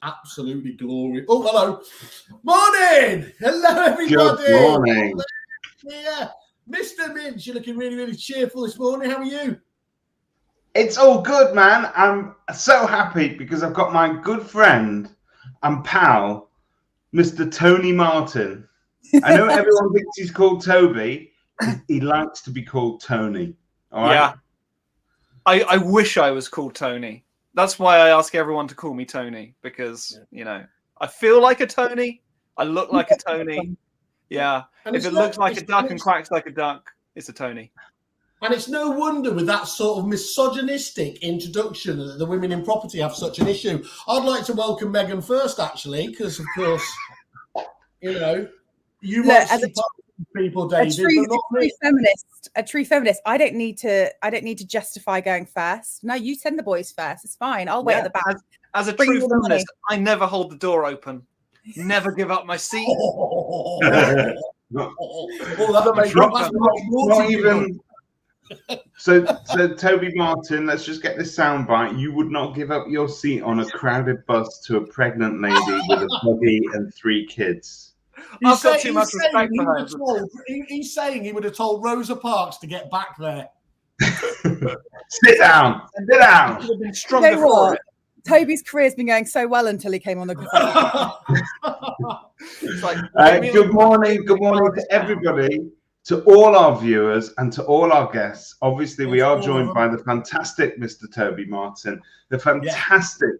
Absolutely glorious. Oh, hello. Morning. Hello, everybody. Good morning. Yeah. Mr. Minch, you're looking really, really cheerful this morning. How are you? It's all good, man. I'm so happy because I've got my good friend and pal, Mr. Tony Martin. I know everyone thinks he's called Toby. He likes to be called Tony. All right? Yeah. I wish I was called Tony. That's why I ask everyone to call me Tony, because, you know, I feel like a Tony. I look like a Tony. Yeah. And if it looks like a duck and quacks like a duck, it's a Tony. And it's no wonder with that sort of misogynistic introduction that the women in property have such an issue. I'd like to welcome Megan first, actually, because, of course, you know, you might see people, David, but not me. A true feminist. I don't need to justify going first. No, you send the boys first. It's fine. I'll wait at the back. As a true feminist, I never hold the door open. Never give up my seat. Not even. So Toby Martin, let's just get this soundbite. You would not give up your seat on a crowded bus to a pregnant lady with a buggy and 3 kids. I've got too much respect for her. He's saying he would have told Rosa Parks to get back there. Sit down. Sit down. Would have been stronger for it. Toby's career's been going so well until he came on the Good morning to everybody, to all our viewers and to all our guests. Obviously, we are joined by the fantastic Mr. Toby Martin, the fantastic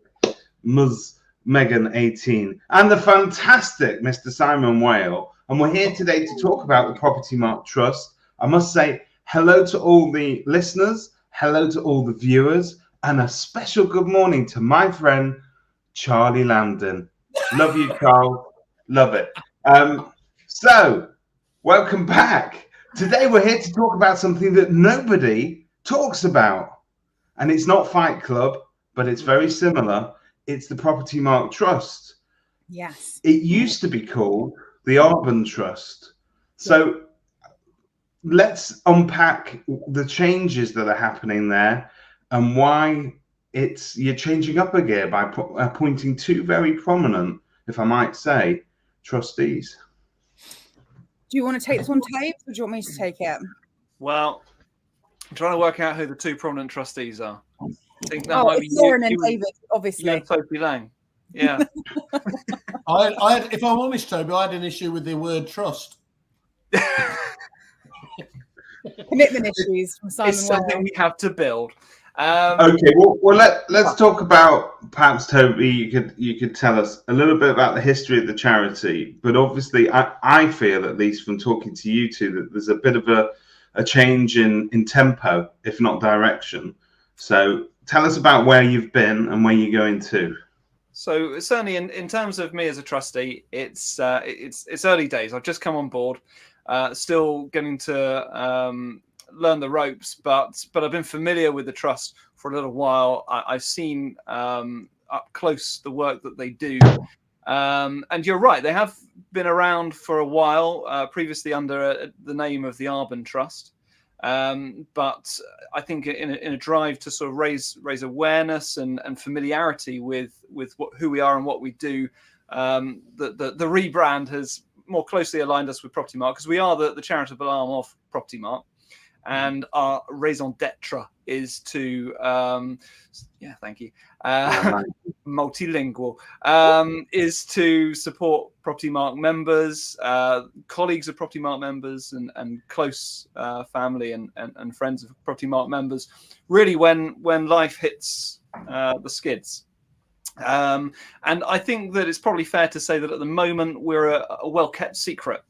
Ms. Megan 18, and the fantastic Mr. Simon Whale. And we're here today to talk about the Propertymark Trust. I must say hello to all the listeners, hello to all the viewers, and a special good morning to my friend, Charlie Lambden. Love you, Carl. Love it. So, welcome back. Today we're here to talk about something that nobody talks about. And it's not Fight Club, but it's very similar. It's the Propertymark Trust. Yes. It used to be called the Urban Trust. So let's unpack the changes that are happening there and why you're changing up a gear by appointing 2 very prominent, if I might say, trustees. Do you want to take this one, Tobe, or do you want me to take it? Well, I'm trying to work out who the 2 prominent trustees are. I think that might be Lauren and David, obviously. You and Sophie Lang. Yeah. If I'm honest, Toby, I had an issue with the word trust. Commitment issues from Simon. It's something we have to build. Okay, well let's talk about, perhaps Toby, you could tell us a little bit about the history of the charity. But obviously, I feel, at least from talking to you two, that there's a bit of a change in tempo, if not direction. So tell us about where you've been and where you're going to. So certainly in terms of me as a trustee, it's early days. I've just come on board, still getting to learn the ropes, but I've been familiar with the trust for a little while. I've seen up close the work that they do, and you're right, they have been around for a while, previously under the name of the Urban Trust. But I think in a drive to sort of raise awareness and familiarity with who we are and what we do, the rebrand has more closely aligned us with Propertymark, because we are the charitable arm of Propertymark, and our raison d'etre is to thank you, multilingual, is to support Propertymark members, colleagues of Propertymark members, and close family and friends of Propertymark members, really when life hits the skids. And I think that it's probably fair to say that at the moment we're a well-kept secret,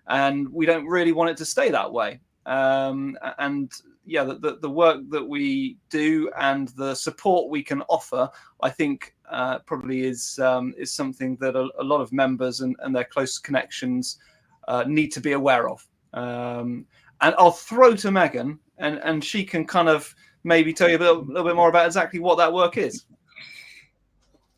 and we don't really want it to stay that way. And yeah, the work that we do and the support we can offer, I think probably is something that a lot of members and their close connections need to be aware of. And I'll throw to Megan, and she can kind of maybe tell you a little bit more about exactly what that work is.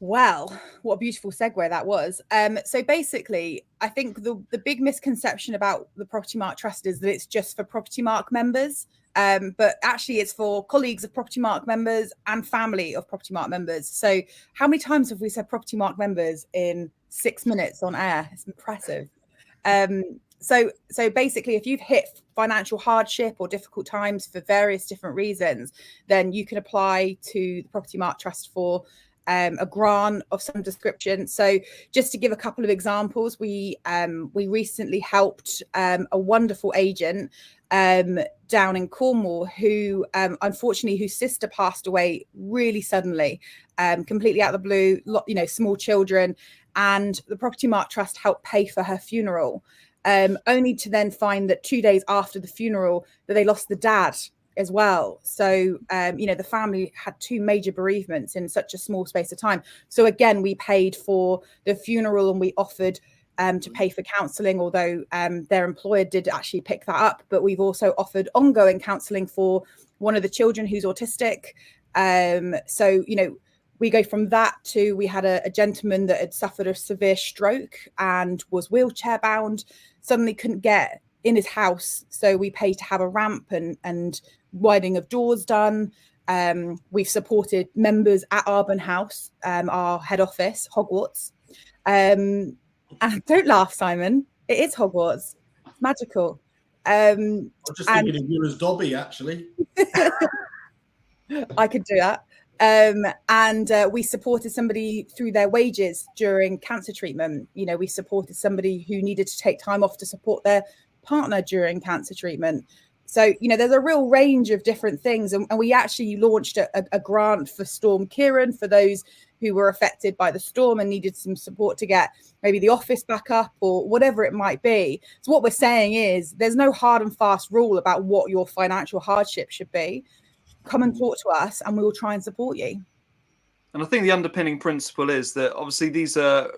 Well, what a beautiful segue that was. So basically, I think the big misconception about the Propertymark Trust is that it's just for Propertymark members. But actually it's for colleagues of Propertymark members and family of Propertymark members. So how many times have we said Propertymark members in 6 minutes on air? It's impressive. So basically, if you've hit financial hardship or difficult times for various different reasons, then you can apply to the Propertymark Trust for a grant of some description. So just to give a couple of examples, we recently helped a wonderful agent down in Cornwall who unfortunately whose sister passed away really suddenly, completely out of the blue, small children, and the Propertymark Trust helped pay for her funeral, only to then find that 2 days after the funeral that they lost the dad as well. So the family had 2 major bereavements in such a small space of time. So again, we paid for the funeral and we offered to pay for counselling, although their employer did actually pick that up. But we've also offered ongoing counselling for one of the children who's autistic. So we go from that to, we had a gentleman that had suffered a severe stroke and was wheelchair bound, suddenly couldn't get in his house. So we paid to have a ramp and widening of doors done. We've supported members at Arbon House, our head office, Hogwarts. And don't laugh, Simon. It is Hogwarts. It's magical. I'm just thinking of you as Dobby, actually. I could do that. And we supported somebody through their wages during cancer treatment. We supported somebody who needed to take time off to support their partner during cancer treatment. So, there's a real range of different things. And we actually launched a grant for Storm Kieran for those who were affected by the storm and needed some support to get maybe the office back up or whatever it might be. So what we're saying is there's no hard and fast rule about what your financial hardship should be. Come and talk to us and we will try and support you. And I think the underpinning principle is that obviously these are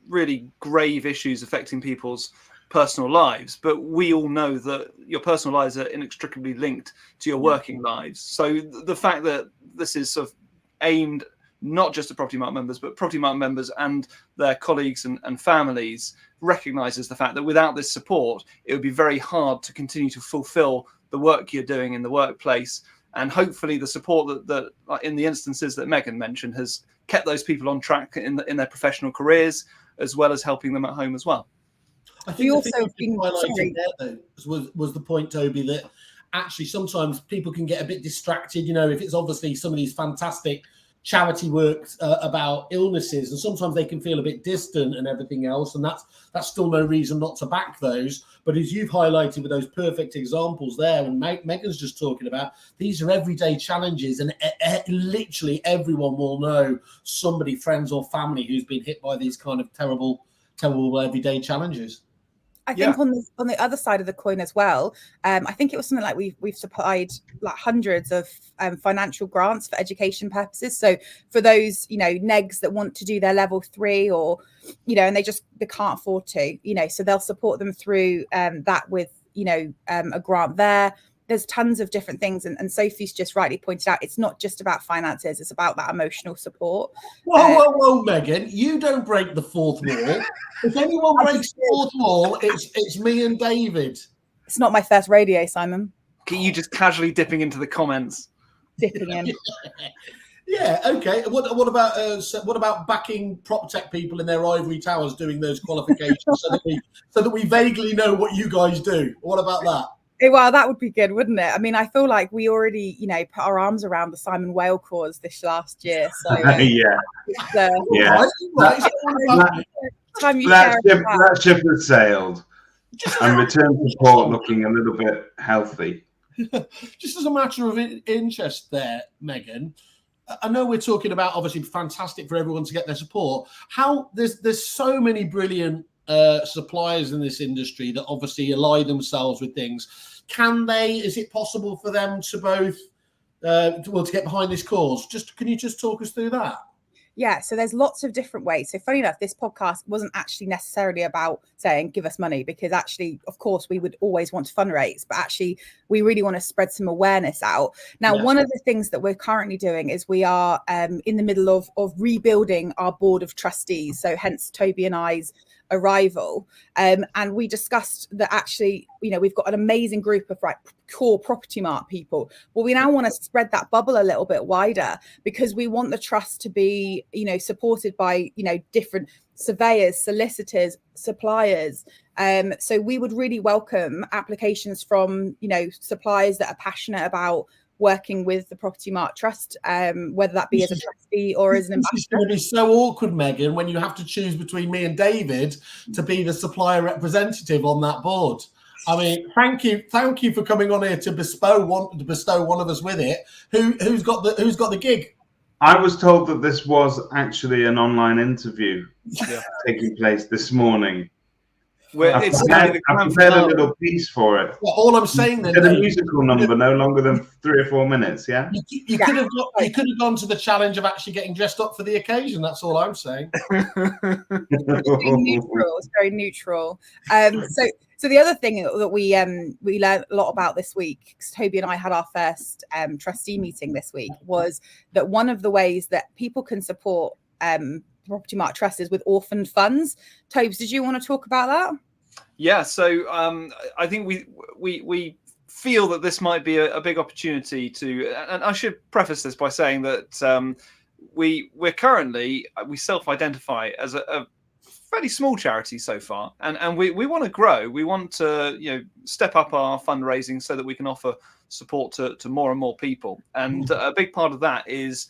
really grave issues affecting people's personal lives, but we all know that your personal lives are inextricably linked to your working lives. So the fact that this is sort of aimed not just at Propertymark members, but Propertymark members and their colleagues and families recognises the fact that without this support, it would be very hard to continue to fulfil the work you're doing in the workplace. And hopefully the support that in the instances that Megan mentioned has kept those people on track in their professional careers, as well as helping them at home as well. I think the thing you highlighted there, though, was the point, Toby, that actually sometimes people can get a bit distracted. If it's obviously some of these fantastic charity works about illnesses, and sometimes they can feel a bit distant and everything else, and that's still no reason not to back those. But as you've highlighted with those perfect examples there, and Megan's just talking about, these are everyday challenges, and literally everyone will know somebody, friends or family, who's been hit by these kind of terrible everyday challenges. I think on the other side of the coin as well, I think it was something like we've supplied like hundreds of financial grants for education purposes. So for those, negs that want to do their level 3 or, and they can't afford to, so they'll support them through that with, a grant there. There's tons of different things. And Sophie's just rightly pointed out, it's not just about finances, it's about that emotional support. Whoa, Megan, you don't break the fourth wall. If anyone breaks the fourth wall, it's me and David. It's not my first radio, Simon. You just casually dipping into the comments. Dipping in. Yeah, okay. What about backing PropTech people in their ivory towers doing those qualifications so that we vaguely know what you guys do? What about that? Well, that would be good, wouldn't it? I mean, I feel like we already, put our arms around the Simon Whale cause this last year. So yeah. That ship has sailed and returned to port looking a little bit healthy. Just as a matter of interest there, Megan, I know we're talking about obviously fantastic for everyone to get their support. How there's so many brilliant suppliers in this industry that obviously ally themselves with things. Is it possible for them to both to get behind this cause? Can you just talk us through that? Yeah, so there's lots of different ways. So funny enough, this podcast wasn't actually necessarily about saying give us money, because actually, of course, we would always want to fundraise, but actually we really want to spread some awareness out. Now, one of the things that we're currently doing is we are in the middle of rebuilding our board of trustees. So hence Toby and I's arrival. And we discussed that actually, we've got an amazing group of core Propertymark people. Well, we now want to spread that bubble a little bit wider, because we want the trust to be, supported by, different surveyors, solicitors, suppliers. So we would really welcome applications from, suppliers that are passionate about working with the Propertymark Trust, whether that be as a trustee or as an ambassador. It's going to be so awkward, Megan, when you have to choose between me and David to be the supplier representative on that board. I mean, thank you for coming on here to bestow one of us with it. Who's got the gig? I was told that this was actually an online interview taking place this morning. I've prepared a little piece for it. Well, all I'm saying then, a musical number, no longer than 3 or 4 minutes. Yeah, you could have gone to the challenge of actually getting dressed up for the occasion. That's all I'm saying. It's very neutral. So the other thing that we learned a lot about this week, because Toby and I had our first trustee meeting this week, was that one of the ways that people can support Propertymark Trust is with orphan funds. Tobes, did you want to talk about that? Yeah, so I think we feel that this might be a big opportunity to, and I should preface this by saying that we self-identify as a fairly small charity so far, and we want to grow. We want to step up our fundraising so that we can offer support to more and more people, and a big part of that is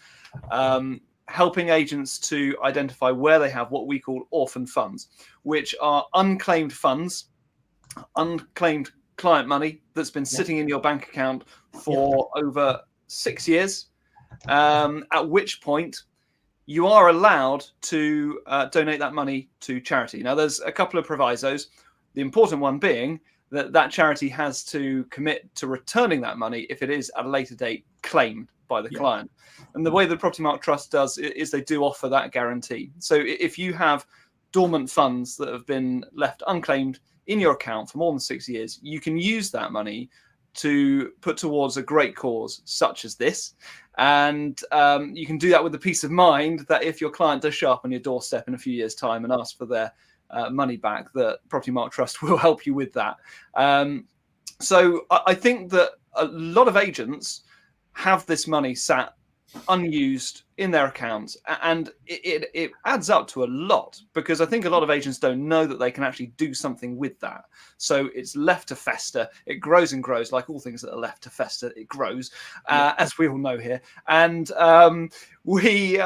helping agents to identify where they have what we call orphan funds, which are unclaimed funds, unclaimed client money that's been sitting in your bank account for over 6 years, at which point you are allowed to donate that money to charity. Now, there's a couple of provisos, the important one being that charity has to commit to returning that money if it is at a later date claimed by the client. And the way the Propertymark Trust does is they do offer that guarantee. So if you have dormant funds that have been left unclaimed in your account for more than 6 years, you can use that money to put towards a great cause such as this. And you can do that with the peace of mind that if your client does show up on your doorstep in a few years' time and ask for their money back, that Propertymark Trust will help you with that. So I think that a lot of agents have this money sat unused in their accounts, and it adds up to a lot, because I think a lot of agents don't know that they can actually do something with that. So it's left to fester. It grows and grows, like all things that are left to fester. It grows, as we all know here. And we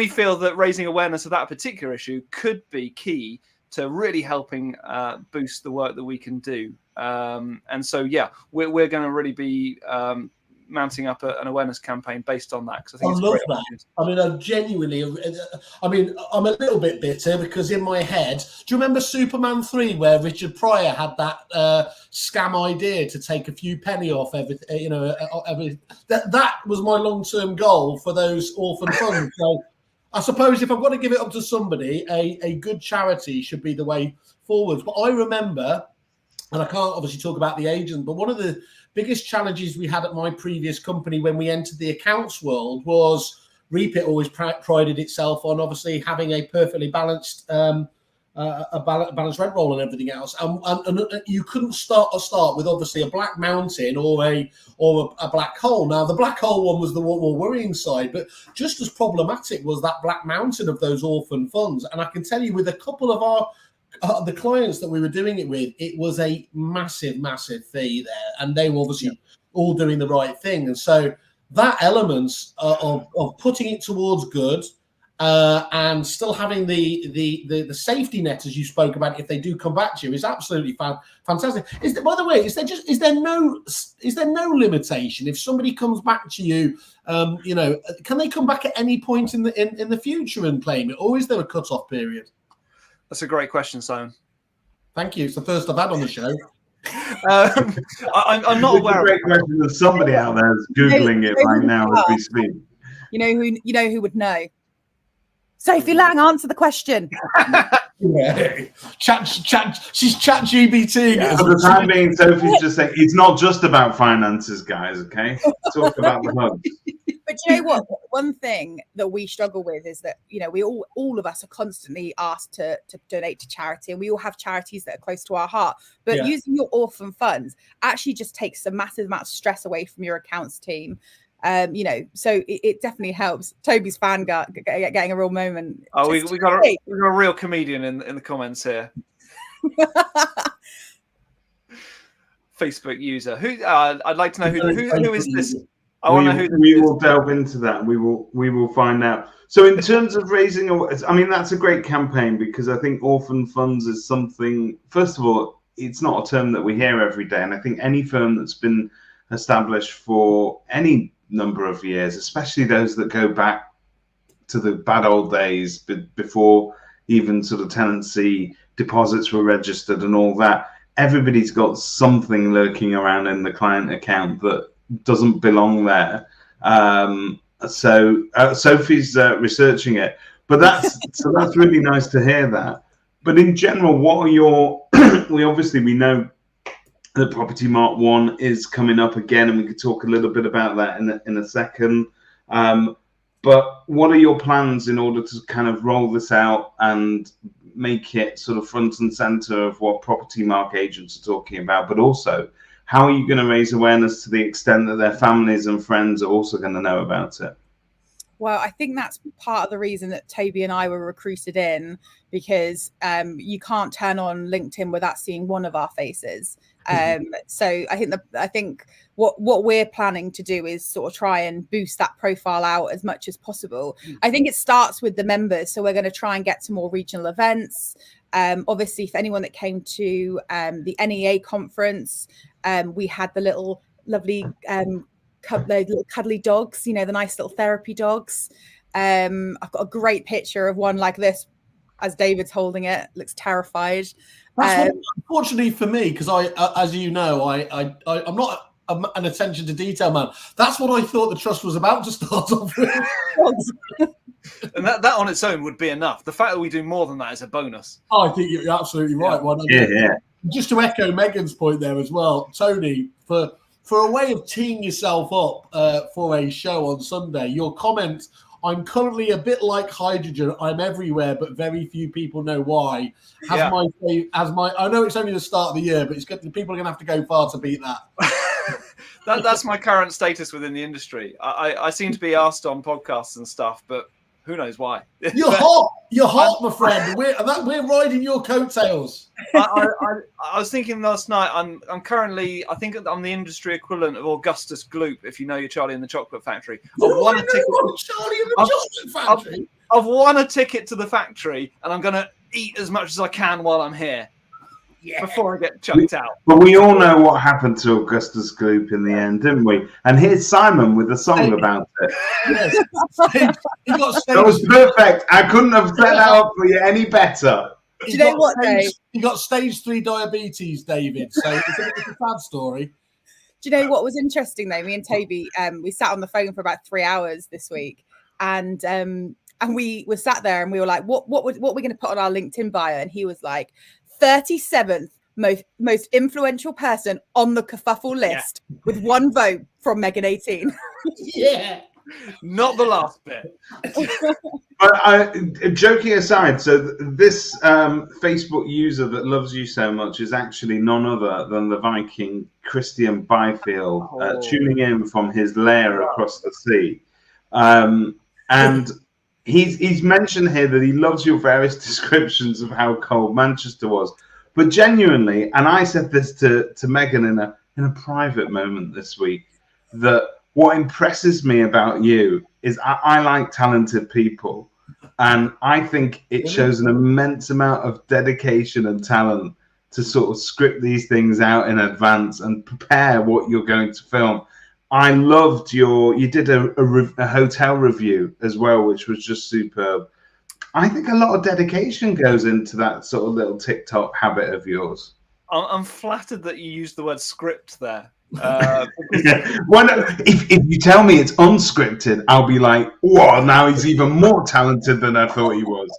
feel that raising awareness of that particular issue could be key to really helping boost the work that we can do. And so, we're going to really be mounting up an awareness campaign based on that, because I think it's love great that. I mean, I'm a little bit bitter, because in my head, do you remember Superman 3, where Richard Pryor had that scam idea to take a few penny off everything? That was my long-term goal for those orphan funds. So I suppose if I've got to give it up to somebody, a good charity should be the way forwards. But I remember, and I can't obviously talk about the agent, but one of the biggest challenges we had at my previous company when we entered the accounts world was Repeat always prided itself on obviously having a perfectly balanced balanced rent roll and everything else, and you couldn't start with obviously a black mountain or a black hole. Now the black hole one was the more worrying side, but just as problematic was that black mountain of those orphan funds. And I can tell you, with a couple of the clients that we were doing it with, it was a massive fee there, and they were obviously all doing the right thing. And so that element of putting it towards good and still having the safety net, as you spoke about, if they do come back to you, is absolutely fantastic. By the way, is there no limitation if somebody comes back to you? Can they come back at any point in the future and claim it, or is there a cut-off period? That's a great question, Simon. Thank you. It's the first I've had on the show. I'm not aware. It's a great question. There's somebody out there that's Googling it right now as we speak. You know who would know? Sophie Lang, answer the question. She's chat GBT. Yeah, for the time being, Sophie's just saying it's not just about finances, guys. Okay, talk about the hugs. But you know what? One thing that we struggle with is that, you know, we all of us are constantly asked to donate to charity, and we all have charities that are close to our heart. But using your orphan funds actually just takes a massive amount of stress away from your accounts team. You know, so it definitely helps. Toby's fan getting a real moment. Oh, we got a real comedian in the comments here. Facebook user. Who? I'd like to know who is this. I want to know who this is. We will delve into that. We will find out. So in terms of raising, I mean, that's a great campaign, because I think orphan funds is something. First of all, it's not a term that we hear every day, and I think any firm that's been established for any number of years, especially those that go back to the bad old days before even sort of tenancy deposits were registered and all that, everybody's got something lurking around in the client account that doesn't belong there. So Sophie's researching it, but that's really nice to hear that. But in general, what are your we know the Propertymark one is coming up again, and we could talk a little bit about that in a second. But what are your plans in order to kind of roll this out and make it sort of front and center of what Propertymark agents are talking about? But also, how are you going to raise awareness to the extent that their families and friends are also going to know about it? Well, I think that's part of the reason that Toby and I were recruited in, because you can't turn on LinkedIn without seeing one of our faces. So I think what we're planning to do is sort of try and boost that profile out as much as possible. I think it starts with the members, so we're going to try and get to more regional events. Obviously, for anyone that came to the NEA conference, we had the little lovely little cuddly dogs, you know, the nice little therapy dogs. I've got a great picture of one like this as David's holding it. Looks terrified. That's unfortunately for me, because as you know, I'm not an attention to detail man. That's what I thought the trust was about to start off with. And that on its own would be enough. The fact that we do more than that is a bonus. Oh, I think you're absolutely right. Yeah. Just to echo Megan's point there as well, Tony, for a way of teeing yourself up for a show on Sunday, your comment, "I'm currently a bit like hydrogen. I'm everywhere, but very few people know why." I know it's only the start of the year, but people are going to have to go far to beat that. That's my current status within the industry. I seem to be asked on podcasts and stuff, but who knows why? You're hot, my friend. We're riding your coattails. I was thinking last night. I'm currently. I think I'm the industry equivalent of Augustus Gloop. If you know your Charlie and the Chocolate Factory. I've won a ticket. Charlie and the Chocolate Factory. I've won a ticket to the factory, and I'm going to eat as much as I can while I'm here. Yeah. Before I get chucked out. But we all know what happened to Augustus Gloop in the end, didn't we? And here's Simon with a song about it. Yes. That was perfect. I couldn't have set that up for you any better. Do you know what, Dave? He got stage 3 diabetes, David. So it's a sad story. Do you know what was interesting though? Me and Toby, we sat on the phone for about 3 hours this week, and we were sat there and we were like, what we're going to put on our LinkedIn bio? And he was like, 37th most influential person on the Kerfuffle list, with 1 vote from Megan 18. Yeah. Not the last bit. But joking aside, so this Facebook user that loves you so much is actually none other than the Viking Christian Byfield, tuning in from his lair across the sea. And he's mentioned here that he loves your various descriptions of how cold Manchester was. But genuinely, and I said this to Megan in a private moment this week, that what impresses me about you is I like talented people, and I think it shows an immense amount of dedication and talent to sort of script these things out in advance and prepare what you're going to film. I loved you did a hotel review as well, which was just superb. I think a lot of dedication goes into that sort of little TikTok habit of yours. I'm flattered that you used the word script there. Well, if you tell me it's unscripted, I'll be like, whoa, now he's even more talented than I thought he was.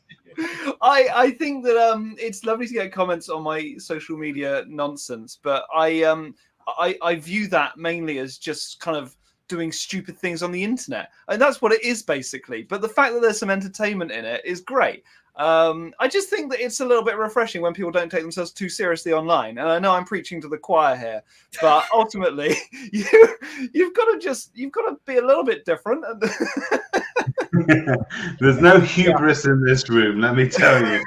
I think that it's lovely to get comments on my social media nonsense, but I view that mainly as just kind of doing stupid things on the internet. And that's what it is, basically. But the fact that there's some entertainment in it is great. I just think that it's a little bit refreshing when people don't take themselves too seriously online. And I know I'm preaching to the choir here, but ultimately you've got to be a little bit different. There's no hubris in this room, let me tell you.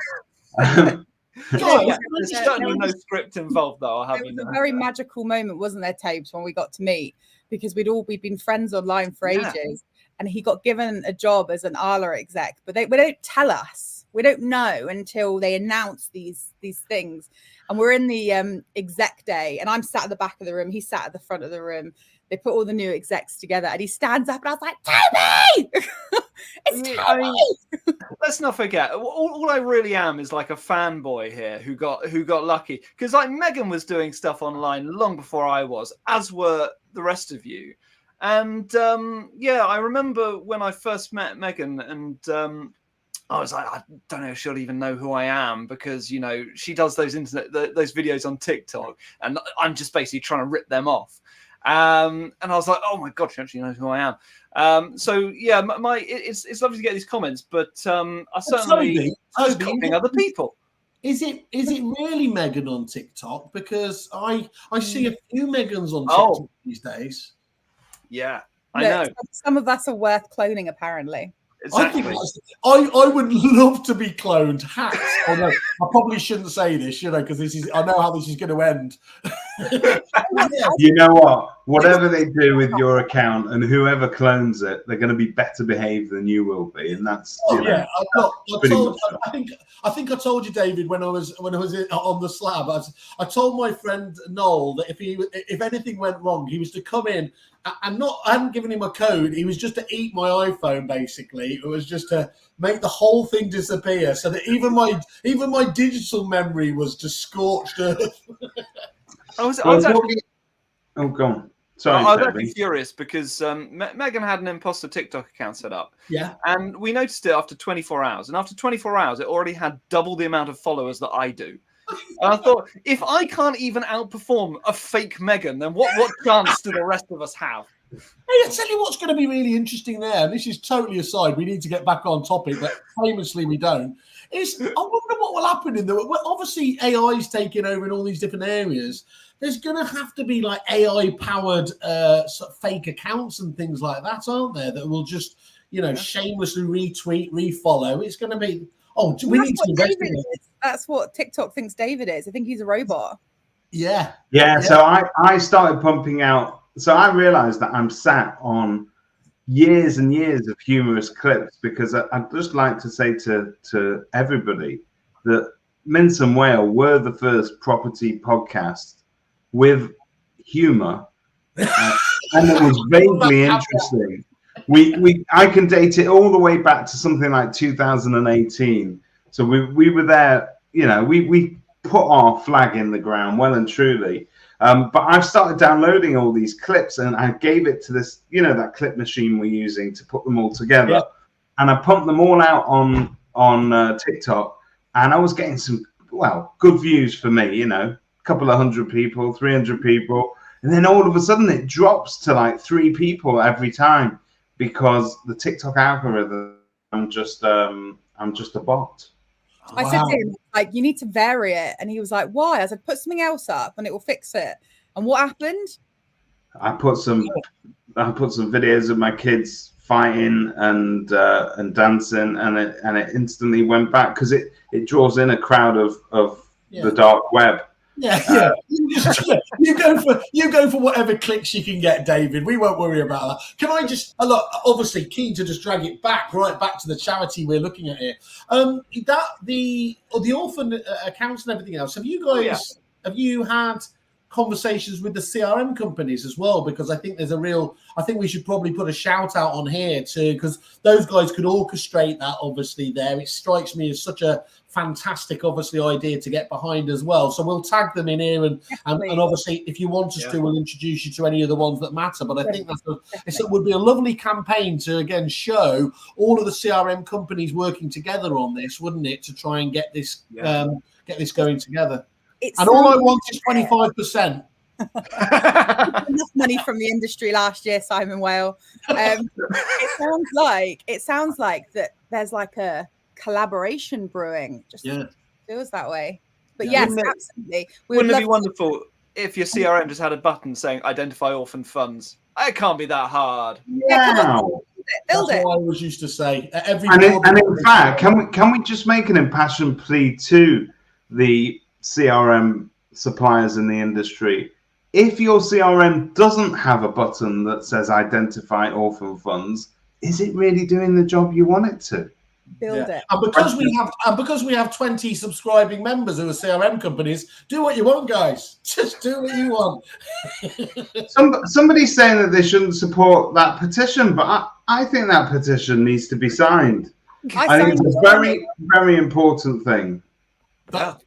There's certainly no script involved, though. It was a very magical moment, wasn't there, Tabes, when we got to meet, because we'd been friends online for ages, and he got given a job as an ALA exec, but they don't tell us. We don't know until they announce these things. And we're in the exec day, and I'm sat at the back of the room. He's sat at the front of the room. They put all the new execs together, and he stands up, and I was like, Toby! It's Toby! I mean, let's not forget, all I really am is like a fanboy here who got lucky. Because like Megan was doing stuff online long before I was, as were the rest of you. And I remember when I first met Megan, and I was like, I don't know if she'll even know who I am, because, you know, she does those those videos on TikTok, and I'm just basically trying to rip them off. And I was like, oh my God, she actually knows who I am. It's lovely to get these comments, but I certainly copying other people. Is it really Megan on TikTok? Because I see a few Megans on TikTok these days. Yeah, I know. Some of us are worth cloning, apparently. Exactly. I would love to be cloned. Hats. Oh, no, I probably shouldn't say this, because I know how this is going to end. You know what? Whatever they do with your account and whoever clones it, they're going to be better behaved than you will be, and that's. I think I told you, David, when I was on the slab. I told my friend Noel that if anything went wrong, he was to come in. I hadn't given him a code. He was just to eat my iPhone, basically. It was just to make the whole thing disappear, so that even my digital memory was just scorched earth. I was actually. Oh, go on. Sorry, I was actually curious because Megan had an imposter TikTok account set up. Yeah. And we noticed it after 24 hours. And after 24 hours, it already had double the amount of followers that I do. And I thought, if I can't even outperform a fake Megan, then what chance do the rest of us have? Hey, I'll tell you what's going to be really interesting there. And this is totally aside. We need to get back on topic, but famously we don't. I wonder what will happen obviously AI's taking over in all these different areas. There's going to have to be like AI-powered sort of fake accounts and things like that, aren't there? That will just, shamelessly retweet, refollow. It's going to be. Oh, we need to investigate. That's what TikTok thinks David is. I think he's a robot. Yeah. So I started pumping out. So I realized that I'm sat on years and years of humorous clips, because I'd just like to say to everybody that Mince and Whale were the first property podcast with humor, and it was vaguely interesting. I can date it all the way back to something like 2018. So we were there, we put our flag in the ground well and truly. But I've started downloading all these clips, and I gave it to this, that clip machine we're using to put them all together. Yeah. And I pumped them all out on TikTok, and I was getting some, good views for me, a couple of 100 people, 300 people. And then all of a sudden it drops to like 3 people every time, because the TikTok algorithm, I'm just a bot. I said to him, you need to vary it. And he was like, why? I said, put something else up and it will fix it. And what happened? I put some videos of my kids fighting and dancing, and it instantly went back, because it draws in a crowd of the dark web. Yeah. You go for whatever clicks you can get, David. We won't worry about that. Can I just look? Obviously, keen to just drag it right back to the charity we're looking at here. The orphan accounts and everything else. Have you had conversations with the CRM companies as well? Because I think I think we should probably put a shout out on here too, because those guys could orchestrate that. Obviously, there it strikes me as such a fantastic, obviously, idea to get behind as well. So we'll tag them in here, and obviously, if you want us to, we'll introduce you to any of the ones that matter. But I think it would be a lovely campaign to again show all of the CRM companies working together on this, wouldn't it, to try and get this going together. And all I want is 25%. Enough money from the industry last year, Simon Whale. It sounds like that there's like a collaboration brewing. Just feels that way. But yes, absolutely. Wouldn't it be wonderful if your CRM just had a button saying identify orphan funds? It can't be that hard. Yeah. Build it. That's what I always used to say. And in fact, can we just make an impassioned plea to the CRM suppliers in the industry? If your CRM doesn't have a button that says identify orphan funds, is it really doing the job you want it to? Build it. And because we have 20 subscribing members who are CRM companies, do what you want, guys. Just do what you want. Somebody's saying that they shouldn't support that petition, but I think that petition needs to be signed. I think it's a very, very important thing. That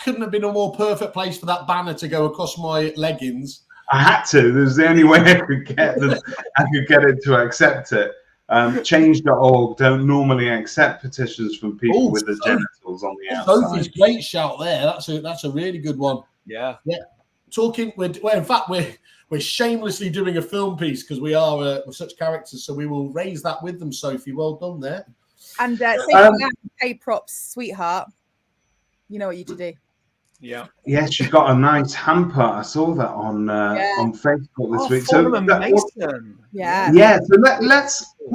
couldn't have been a more perfect place for that banner to go across my leggings. I had to. It was the only way I could get it to accept it. Change.org don't normally accept petitions from people with the genitals on the outside. Sophie's great shout there. That's a really good one. Yeah. In fact, we're shamelessly doing a film piece because we are we're such characters. So we will raise that with them, Sophie. Well done there. And pay props, sweetheart. You know what you to do. Yeah. Yes, you got a nice hamper. I saw that on Facebook this week. So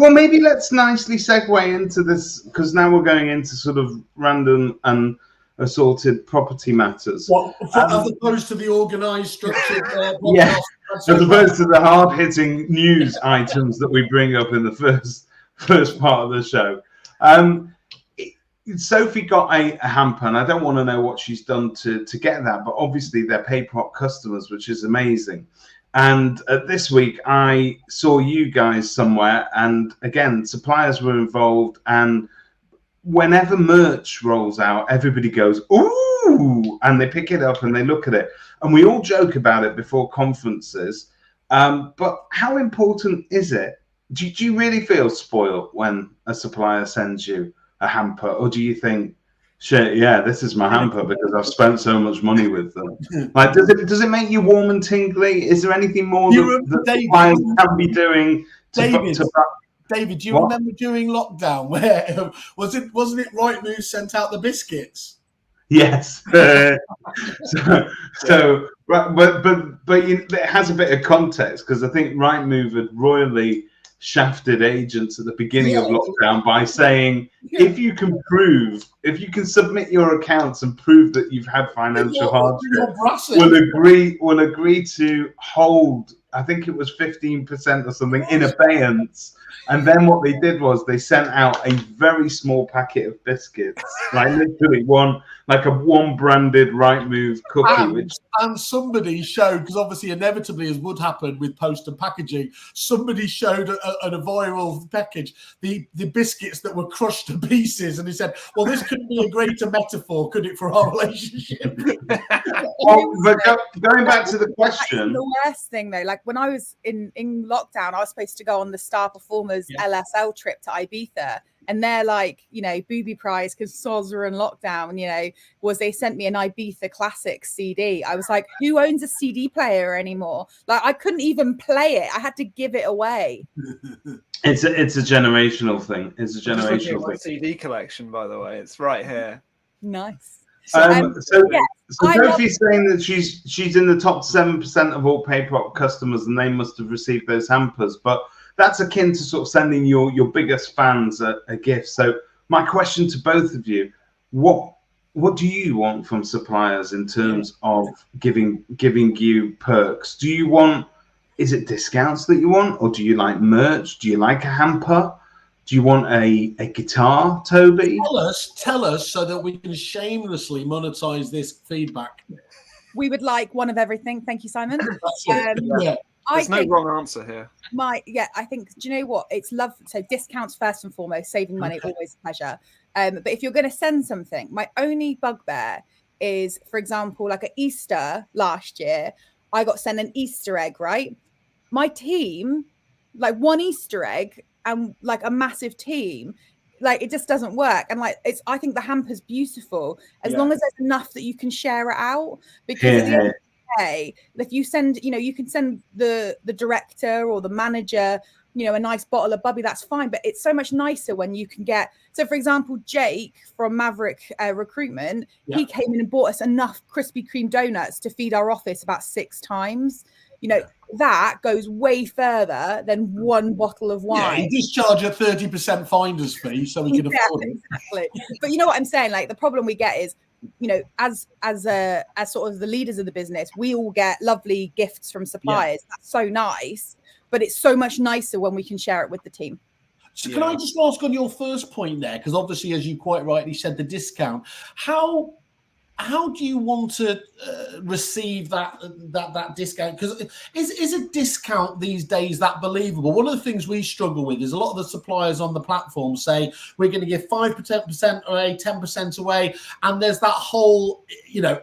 maybe let's nicely segue into this, because now we're going into sort of random and assorted property matters. As opposed to the organised structured as opposed to the hard-hitting news items that we bring up in the first part of the show. Sophie got a hamper, and I don't want to know what she's done to get that, but obviously they're PayPop customers, which is amazing. And this week I saw you guys somewhere, and again, suppliers were involved, and whenever merch rolls out, everybody goes, ooh, and they pick it up and they look at it. And we all joke about it before conferences, but how important is it? Do you really feel spoiled when a supplier sends you a hamper, or do you think, shit, yeah, this is my hamper because I've spent so much money with them? Like, does it make you warm and tingly? Is there anything more that suppliers can be doing? David, do you remember during lockdown where wasn't it Rightmove sent out the biscuits? Yes. But it has a bit of context, because I think Rightmove had royally shafted agents at the beginning of lockdown by saying, if you can submit your accounts and prove that you've had financial hardship, we'll agree to hold, I think it was 15% or something, in abeyance. And then what they did was they sent out a very small packet of biscuits, like literally one branded Rightmove cookie. And somebody showed, because obviously inevitably, as would happen with post and packaging, somebody showed a viral package the biscuits that were crushed to pieces, and he said, well, this couldn't be a greater metaphor, could it, for our relationship? Well, but going back to the question, the worst thing though, like when I was in lockdown, I was supposed to go on the Star Performers LSL trip to Ibiza, and they're like, booby prize because soz are in lockdown, was they sent me an Ibiza Classics CD. I was like, who owns a CD player anymore? Like, I couldn't even play it. I had to give it away. It's a generational thing. It's a generational thing. CD collection, by the way. It's right here. Nice. So Sophie's saying that she's in the top 7% of all PayPop customers, and they must have received those hampers. But that's akin to sort of sending your biggest fans a gift. So my question to both of you, what do you want from suppliers in terms of giving you perks? Is it discounts that you want, or do you like merch? Do you like a hamper? Do you want a guitar, Toby? Tell us so that we can shamelessly monetize this feedback. We would like one of everything. Thank you, Simon. There's no wrong answer here. I think, do you know what? It's love. So discounts first and foremost, saving money, always a pleasure. But if you're going to send something, my only bugbear is, for example, like at Easter last year, I got sent an Easter egg, right? My team, like one Easter egg and like a massive team, like it just doesn't work. And like I think the hamper's beautiful as long as there's enough that you can share it out. Because day, if you send, you can send the director or the manager, a nice bottle of Bubby, that's fine. But it's so much nicer when you can get, so for example, Jake from Maverick Recruitment, he came in and bought us enough Krispy Kreme donuts to feed our office about 6 times. That goes way further than one bottle of wine. Yeah, he does charge a 30% finder's fee, so we can afford it. Exactly. But you know what I'm saying? Like, the problem we get is, as sort of the leaders of the business, we all get lovely gifts from suppliers. That's so nice, but it's so much nicer when we can share it with the team. So can I just ask on your first point there, because obviously, as you quite rightly said, the discount, how do you want to receive that discount? Because is a discount these days that believable? One of the things we struggle with is a lot of the suppliers on the platform say we're going to give 5% away, 10% away, and there's that whole,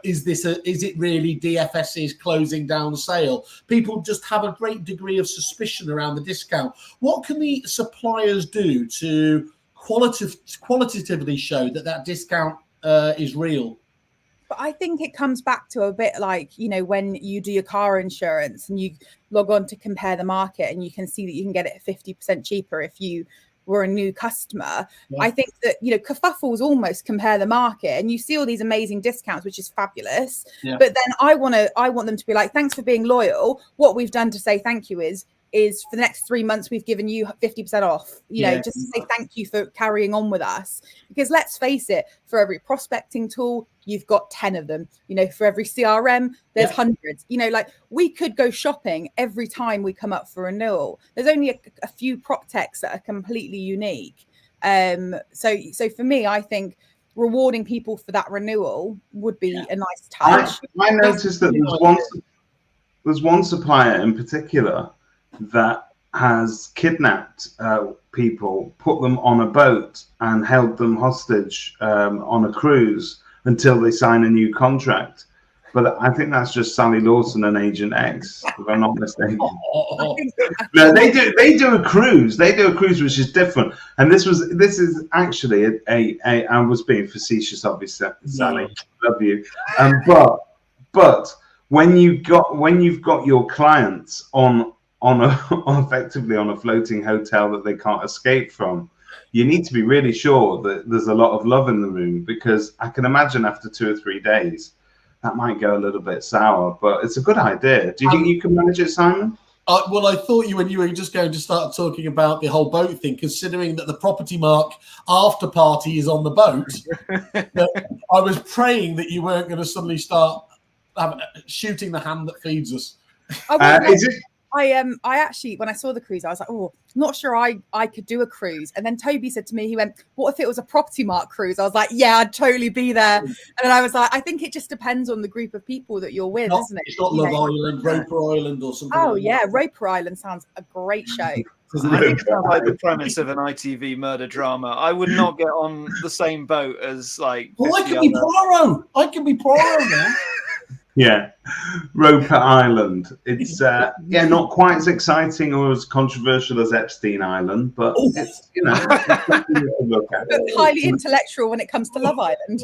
is it really DFS's closing down sale? People just have a great degree of suspicion around the discount. What can the suppliers do to qualitatively show that discount is real? But I think it comes back to a bit like, when you do your car insurance and you log on to compare the market and you can see that you can get it 50% cheaper if you were a new customer. Yeah. I think that, Kerfuffle's almost compare the market, and you see all these amazing discounts, which is fabulous. Yeah. But then I want them to be like, thanks for being loyal. What we've done to say thank you is for the next 3 months, we've given you 50% off, just to say thank you for carrying on with us. Because let's face it, for every prospecting tool, you've got 10 of them. For every CRM, there's hundreds. We could go shopping every time we come up for renewal. There's only a few prop techs that are completely unique. So for me, I think rewarding people for that renewal would be a nice touch. I noticed that there's one supplier in particular that has kidnapped people, put them on a boat and held them hostage on a cruise until they sign a new contract. But I think that's just Sally Lawson and Agent X, if I'm not mistaken. No, they do a cruise. They do a cruise, which is different. And this is actually I was being facetious, obviously, Sally. Love you. But when you've got your clients on effectively on a floating hotel that they can't escape from, you need to be really sure that there's a lot of love in the room, because I can imagine after 2 or 3 days that might go a little bit sour. But it's a good idea. Do you think you can manage it, Simon? Well, I thought when you were just going to start talking about the whole boat thing, considering that the Propertymark after party is on the boat, that I was praying that you weren't going to suddenly start shooting the hand that feeds us. I actually, when I saw the cruise, I was like, not sure I could do a cruise. And then Toby said to me, he went, what if it was a Propertymark cruise? I was like, yeah, I'd totally be there. And then I was like, I think it just depends on the group of people that you're with, isn't it? It's not Love Island, Roper Island or something. Oh, yeah, Roper Island sounds a great show. I think it sounds like the premise of an ITV murder drama. I would not get on the same boat as I can be Poirot. I can be Poirot now. Yeah, Roper Island. It's not quite as exciting or as controversial as Epstein Island, but it's but highly intellectual when it comes to Love Island.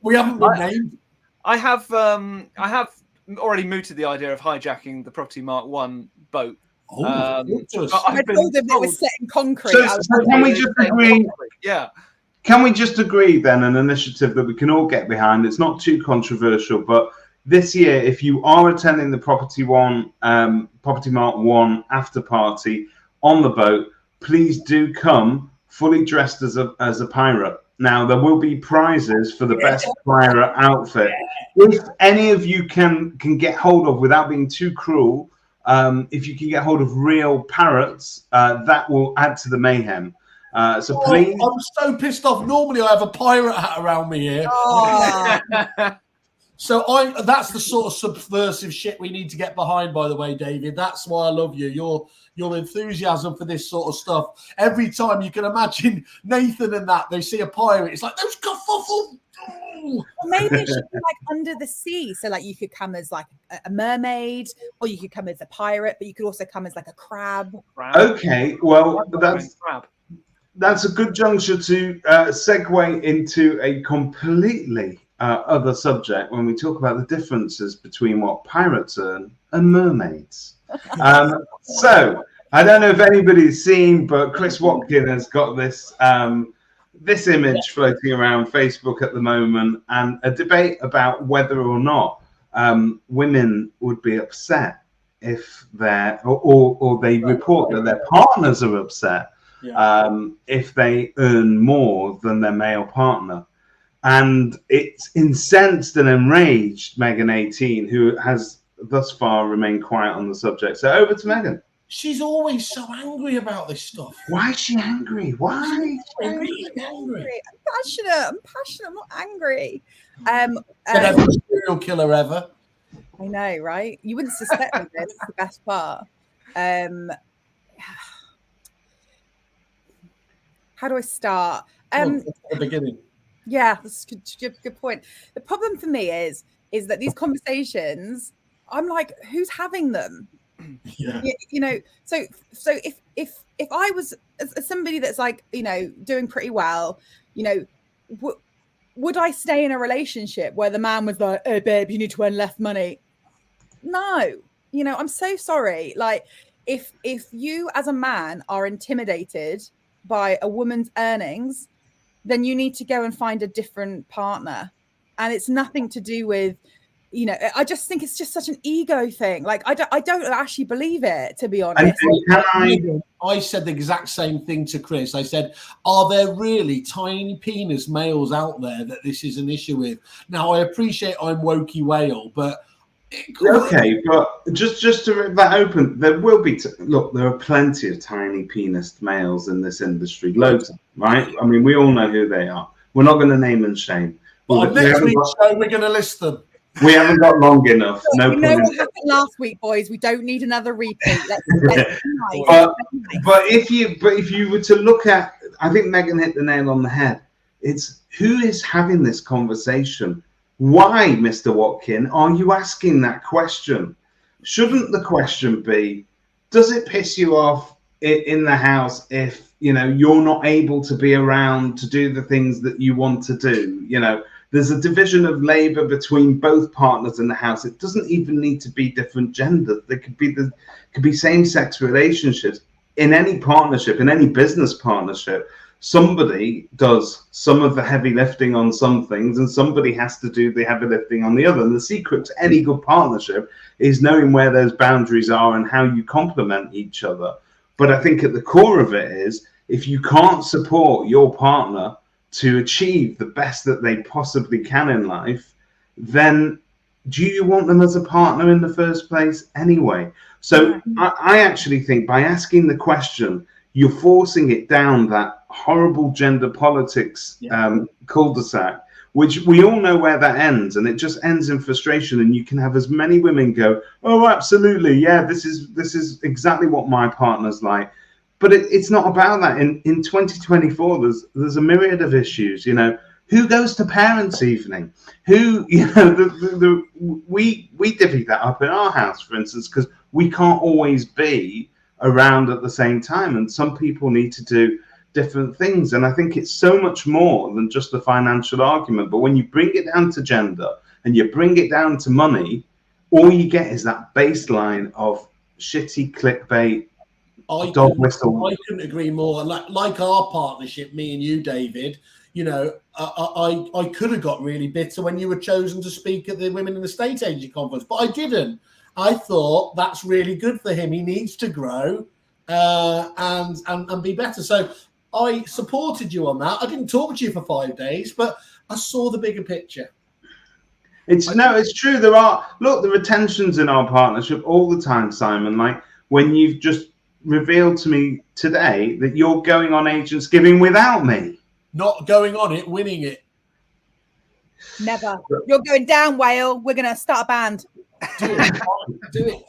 We haven't been named. I have already mooted the idea of hijacking the Propertymark 1 boat. I told them it was set in concrete. So can we just agree? Yeah. Can we just agree then, an initiative that we can all get behind? It's not too controversial, but this year, if you are attending the Propertymark 1 after party on the boat, please do come fully dressed as a pirate. Now, there will be prizes for the best pirate outfit. If any of you can get hold of, without being too cruel, if you can get hold of real parrots, that will add to the mayhem. So please. I'm so pissed off. Normally I have a pirate hat around me here. So that's the sort of subversive shit we need to get behind, by the way, David. That's why I love you. Your enthusiasm for this sort of stuff. Every time you can imagine Nathan and that, they see a pirate, it's like, those kerfuffle. Well, maybe it should be like under the sea. So like you could come as like a mermaid, or you could come as a pirate, but you could also come as like a crab. Okay, well, that's a good juncture to segue into a completely other subject when we talk about the differences between what pirates earn and mermaids. So I don't know if anybody's seen, but Chris Watkin has got this this image floating around Facebook at the moment, and a debate about whether or not women would be upset if they're or they report that their partners are upset if they earn more than their male partner. And it's incensed and enraged Megan 18, who has thus far remained quiet on the subject. So over to Megan. She's always so angry about this stuff. Why is she angry? Why? I'm really angry. I'm passionate. I'm not angry. Every serial killer ever. I know, right? You wouldn't suspect me. That's the best part. How do I start? Well, at the beginning. Yeah, that's a good point. The problem for me is that these conversations, I'm like, who's having them? Yeah. You know, so if I was as somebody that's like, you know, doing pretty well, you know, would I stay in a relationship where the man was like, "Oh, babe, you need to earn less money"? No, you know, I'm so sorry. Like, if you as a man are intimidated by a woman's earnings, then you need to go and find a different partner. And it's nothing to do with, you know, I just think it's just such an ego thing. Like, I don't actually believe it, to be honest. I said the exact same thing to Chris. I said, are there really tiny penis males out there that this is an issue with? Now, I appreciate I'm wokey whale, but... Okay, but just to rip that open, there will be... Look, there are plenty of tiny penis males in this industry. Loads, right? I mean, we all know who they are. We're not going to name and shame. But next week's show, we're going to list them. We haven't got long enough. No, you know what happened last week, boys. We don't need another repeat. But if you were to look at, I think Megan hit the nail on the head. It's who is having this conversation. Why, Mr. Watkin, are you asking that question? Shouldn't the question be, does it piss you off in the house if, you know, you're not able to be around to do the things that you want to do? You know, there's a division of labor between both partners in the house. It doesn't even need to be different genders. There could be same-sex relationships. In any partnership, in any business partnership, somebody does some of the heavy lifting on some things and somebody has to do the heavy lifting on the other. And the secret to any good partnership is knowing where those boundaries are and how you complement each other. But I think at the core of it is, if you can't support your partner to achieve the best that they possibly can in life, then do you want them as a partner in the first place anyway? So I actually think by asking the question, you're forcing it down that horrible gender politics cul-de-sac, which we all know where that ends, and it just ends in frustration. And you can have as many women go, "Oh, absolutely, yeah, this is exactly what my partner's like." But it's not about that. In 2024, there's a myriad of issues. You know, who goes to parents' evening? Who, you know, we divvy that up in our house, for instance, because we can't always be around at the same time, and some people need to do different things. And I think it's so much more than just the financial argument. But when you bring it down to gender and you bring it down to money, all you get is that baseline of shitty clickbait. I couldn't agree more. Like our partnership, me and you, David, you know, I could have got really bitter when you were chosen to speak at the Women in the State Agency Conference, but I didn't. I thought that's really good for him. He needs to grow and be better. So I supported you on that. I didn't talk to you for 5 days, but I saw the bigger picture. It's true. There are tensions in our partnership all the time, Simon. Like when you've just revealed to me today that you're going on Agents Giving without me. Not going on it, winning it. Never. You're going down, Whale. We're going to start a band. Do it.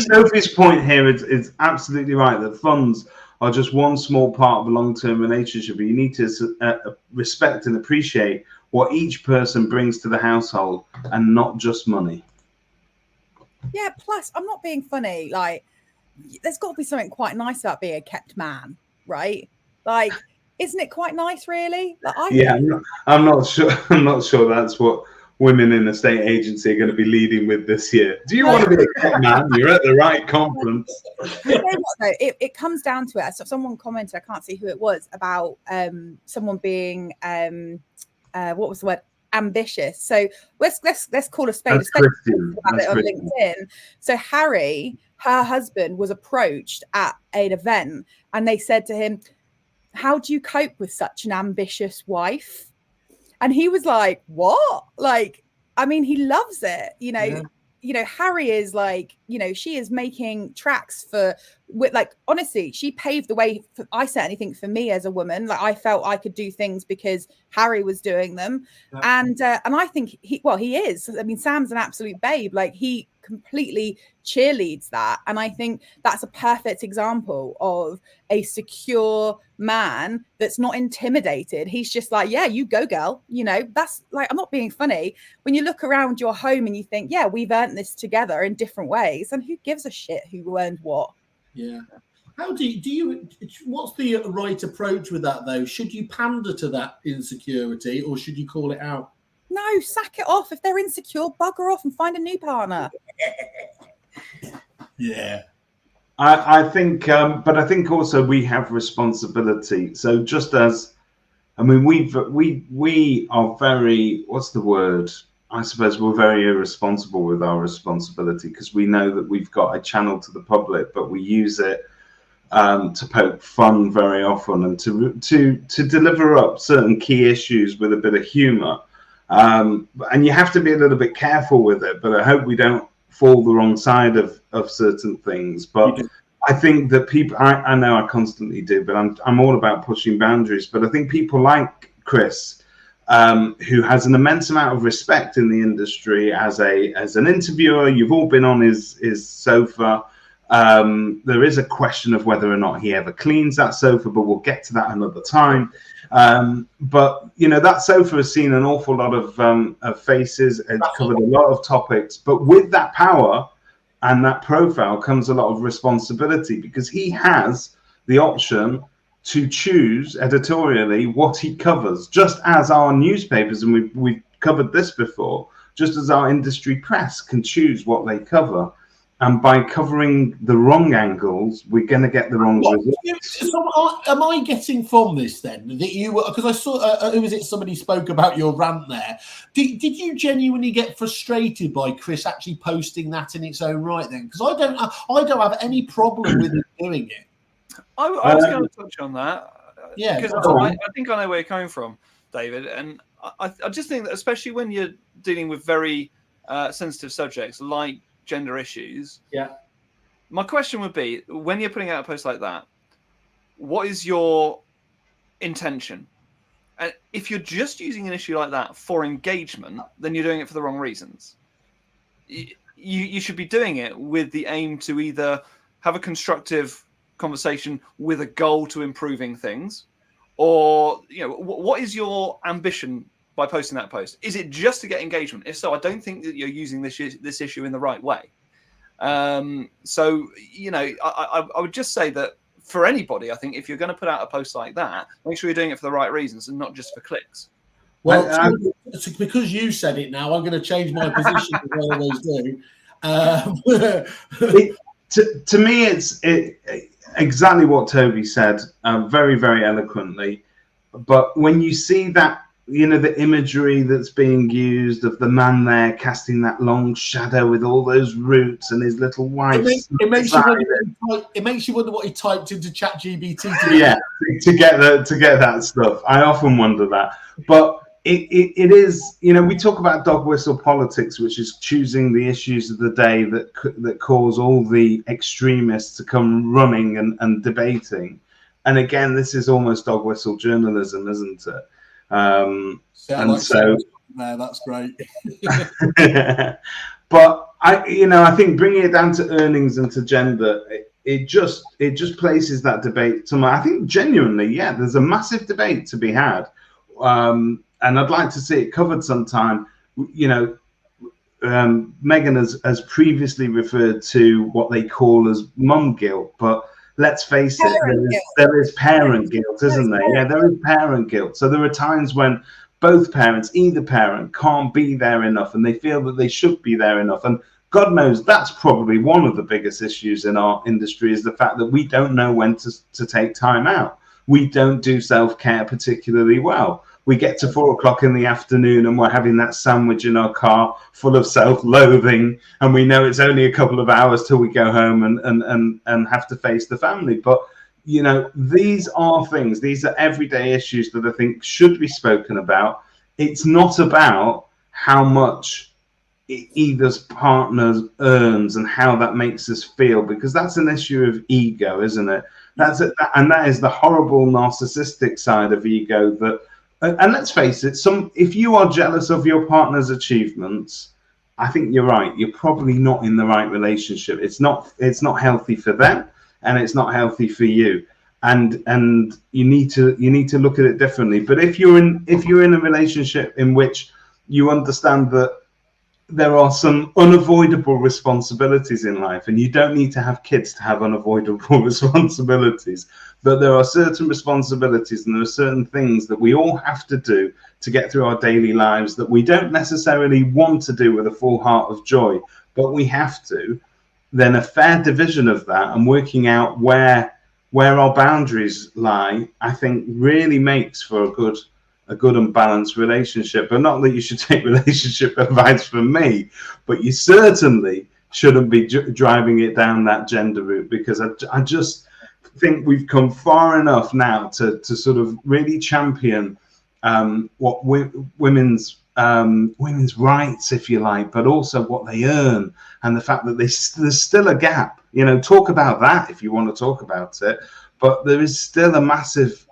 Sophie's point here is absolutely right, that funds are just one small part of a long-term relationship, but you need to respect and appreciate what each person brings to the household and not just money. Yeah, plus I'm not being funny. Like, there's got to be something quite nice about being a kept man, right? Like, Isn't it quite nice, really? Like, I'm not sure. I'm not sure that's what women in the estate agency are going to be leading with this year. Do you want to be a top man? You're at the right conference. You know what, though? It comes down to it. So someone commented, I can't see who it was, about someone being what was the word? Ambitious. So let's call a spade a spade. About it on LinkedIn. So Harry, her husband, was approached at an event, and they said to him, "How do you cope with such an ambitious wife?" And he was like, "What?" Like, I mean, he loves it, you know. Yeah. You know, Harry is like, you know, she is making tracks like, honestly, she paved the way for, I certainly think, for me as a woman. Like, I felt I could do things because Harry was doing them. Yeah. And I think he is. I mean, Sam's an absolute babe. Like, he completely cheerleads that. And I think that's a perfect example of a secure man that's not intimidated. He's just like, yeah, you go, girl. You know, that's like, I'm not being funny. When you look around your home and you think, yeah, we've earned this together in different ways, and who gives a shit who earned what? Yeah. How do you what's the right approach with that, though? Should you pander to that insecurity, or should you call it out? No, sack it off. If they're insecure, bugger off and find a new partner. Yeah. I think, but I think also we have responsibility. So just as, I mean, we are very, what's the word? I suppose we're very irresponsible with our responsibility, because we know that we've got a channel to the public, but we use it to poke fun very often, and to deliver up certain key issues with a bit of humour. And you have to be a little bit careful with it, but I hope we don't fall the wrong side of certain things. But I think that people, I know I constantly do, but I'm all about pushing boundaries. But I think people like Chris, who has an immense amount of respect in the industry as an interviewer. You've all been on his sofa. There is a question of whether or not he ever cleans that sofa, but we'll get to that another time. But you know, that sofa has seen an awful lot of faces. It's covered a lot of topics, but with that power and that profile comes a lot of responsibility, because he has the option to choose editorially what he covers, just as our newspapers, and we've covered this before, just as our industry press can choose what they cover. And by covering the wrong angles, we're going to get the wrong results. So am I getting from this then that you were, because I saw, who was it, somebody spoke about your rant there. Did you genuinely get frustrated by Chris actually posting that in its own right then? Because I don't have any problem with him doing it. I was going to touch on that. Yeah. Because I think I know where you're coming from, David. And I just think that, especially when you're dealing with very sensitive subjects like gender issues. Yeah. My question would be, when you're putting out a post like that, what is your intention? And if you're just using an issue like that for engagement, then you're doing it for the wrong reasons. You should be doing it with the aim to either have a constructive conversation with a goal to improving things, or, you know, what is your ambition by posting that post? Is it just to get engagement? If so, I don't think that you're using this issue in the right way. So, you know, I would just say that for anybody, I think if you're going to put out a post like that, make sure you're doing it for the right reasons and not just for clicks. Well, because you said it now, I'm going to change my position as I always do. To me, it's exactly what Toby said, very, very eloquently. But when you see that, you know, the imagery that's being used of the man there casting that long shadow with all those roots and his little wife. It makes you wonder what he typed into ChatGPT. To get that stuff. I often wonder that. But it is, you know, we talk about dog whistle politics, which is choosing the issues of the day that cause all the extremists to come running and debating. And again, this is almost dog whistle journalism, isn't it? That's great. But I think bringing it down to earnings and to gender, it just places that debate somewhere. I think genuinely, there's a massive debate to be had, and I'd like to see it covered sometime. You know, Megan has previously referred to what they call as mum guilt, but let's face it, there is parent guilt, isn't there? Yeah, there is parent guilt. So there are times when both parents, either parent, can't be there enough, and they feel that they should be there enough. And God knows that's probably one of the biggest issues in our industry, is the fact that we don't know when to take time out. We don't do self-care particularly well. We get to 4 o'clock in the afternoon and we're having that sandwich in our car full of self-loathing, and we know it's only a couple of hours till we go home and have to face the family. But you know, these are things, these are everyday issues that I think should be spoken about. It's not about how much either's partner earns and how that makes us feel, because that's an issue of ego, isn't it? That's it, and that is the horrible narcissistic side of ego. That, and let's face it, if you are jealous of your partner's achievements, I think you're right. You're probably not in the right relationship. It's not healthy for them, and it's not healthy for you. And you need to look at it differently. But if you're in a relationship in which you understand that there are some unavoidable responsibilities in life, and you don't need to have kids to have unavoidable responsibilities, but there are certain responsibilities and there are certain things that we all have to do to get through our daily lives that we don't necessarily want to do with a full heart of joy, but we have to, then a fair division of that and working out where our boundaries lie, I think really makes for a good and balanced relationship. But not that you should take relationship advice from me, but you certainly shouldn't be driving it down that gender route, because I just think we've come far enough now to sort of really champion what women's rights, if you like, but also what they earn, and the fact that there's still a gap. You know, talk about that if you want to talk about it. But there is still a massive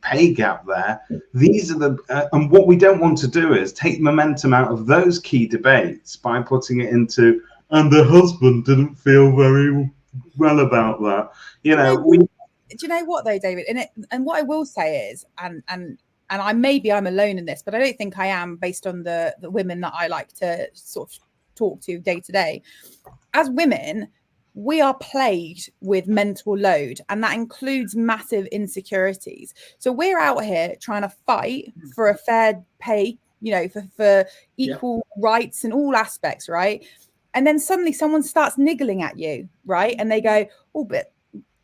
pay gap there. These are and what we don't want to do is take momentum out of those key debates by putting it into, and the husband didn't feel very well about that. You know, do you know what though, David? And what I will say is, and maybe I'm alone in this, but I don't think I am, based on the women that I like to sort of talk to day to day. As women, we are plagued with mental load, and that includes massive insecurities. So we're out here trying to fight for a fair pay, you know, for equal rights in all aspects, right? And then suddenly someone starts niggling at you, right? And they go, oh, but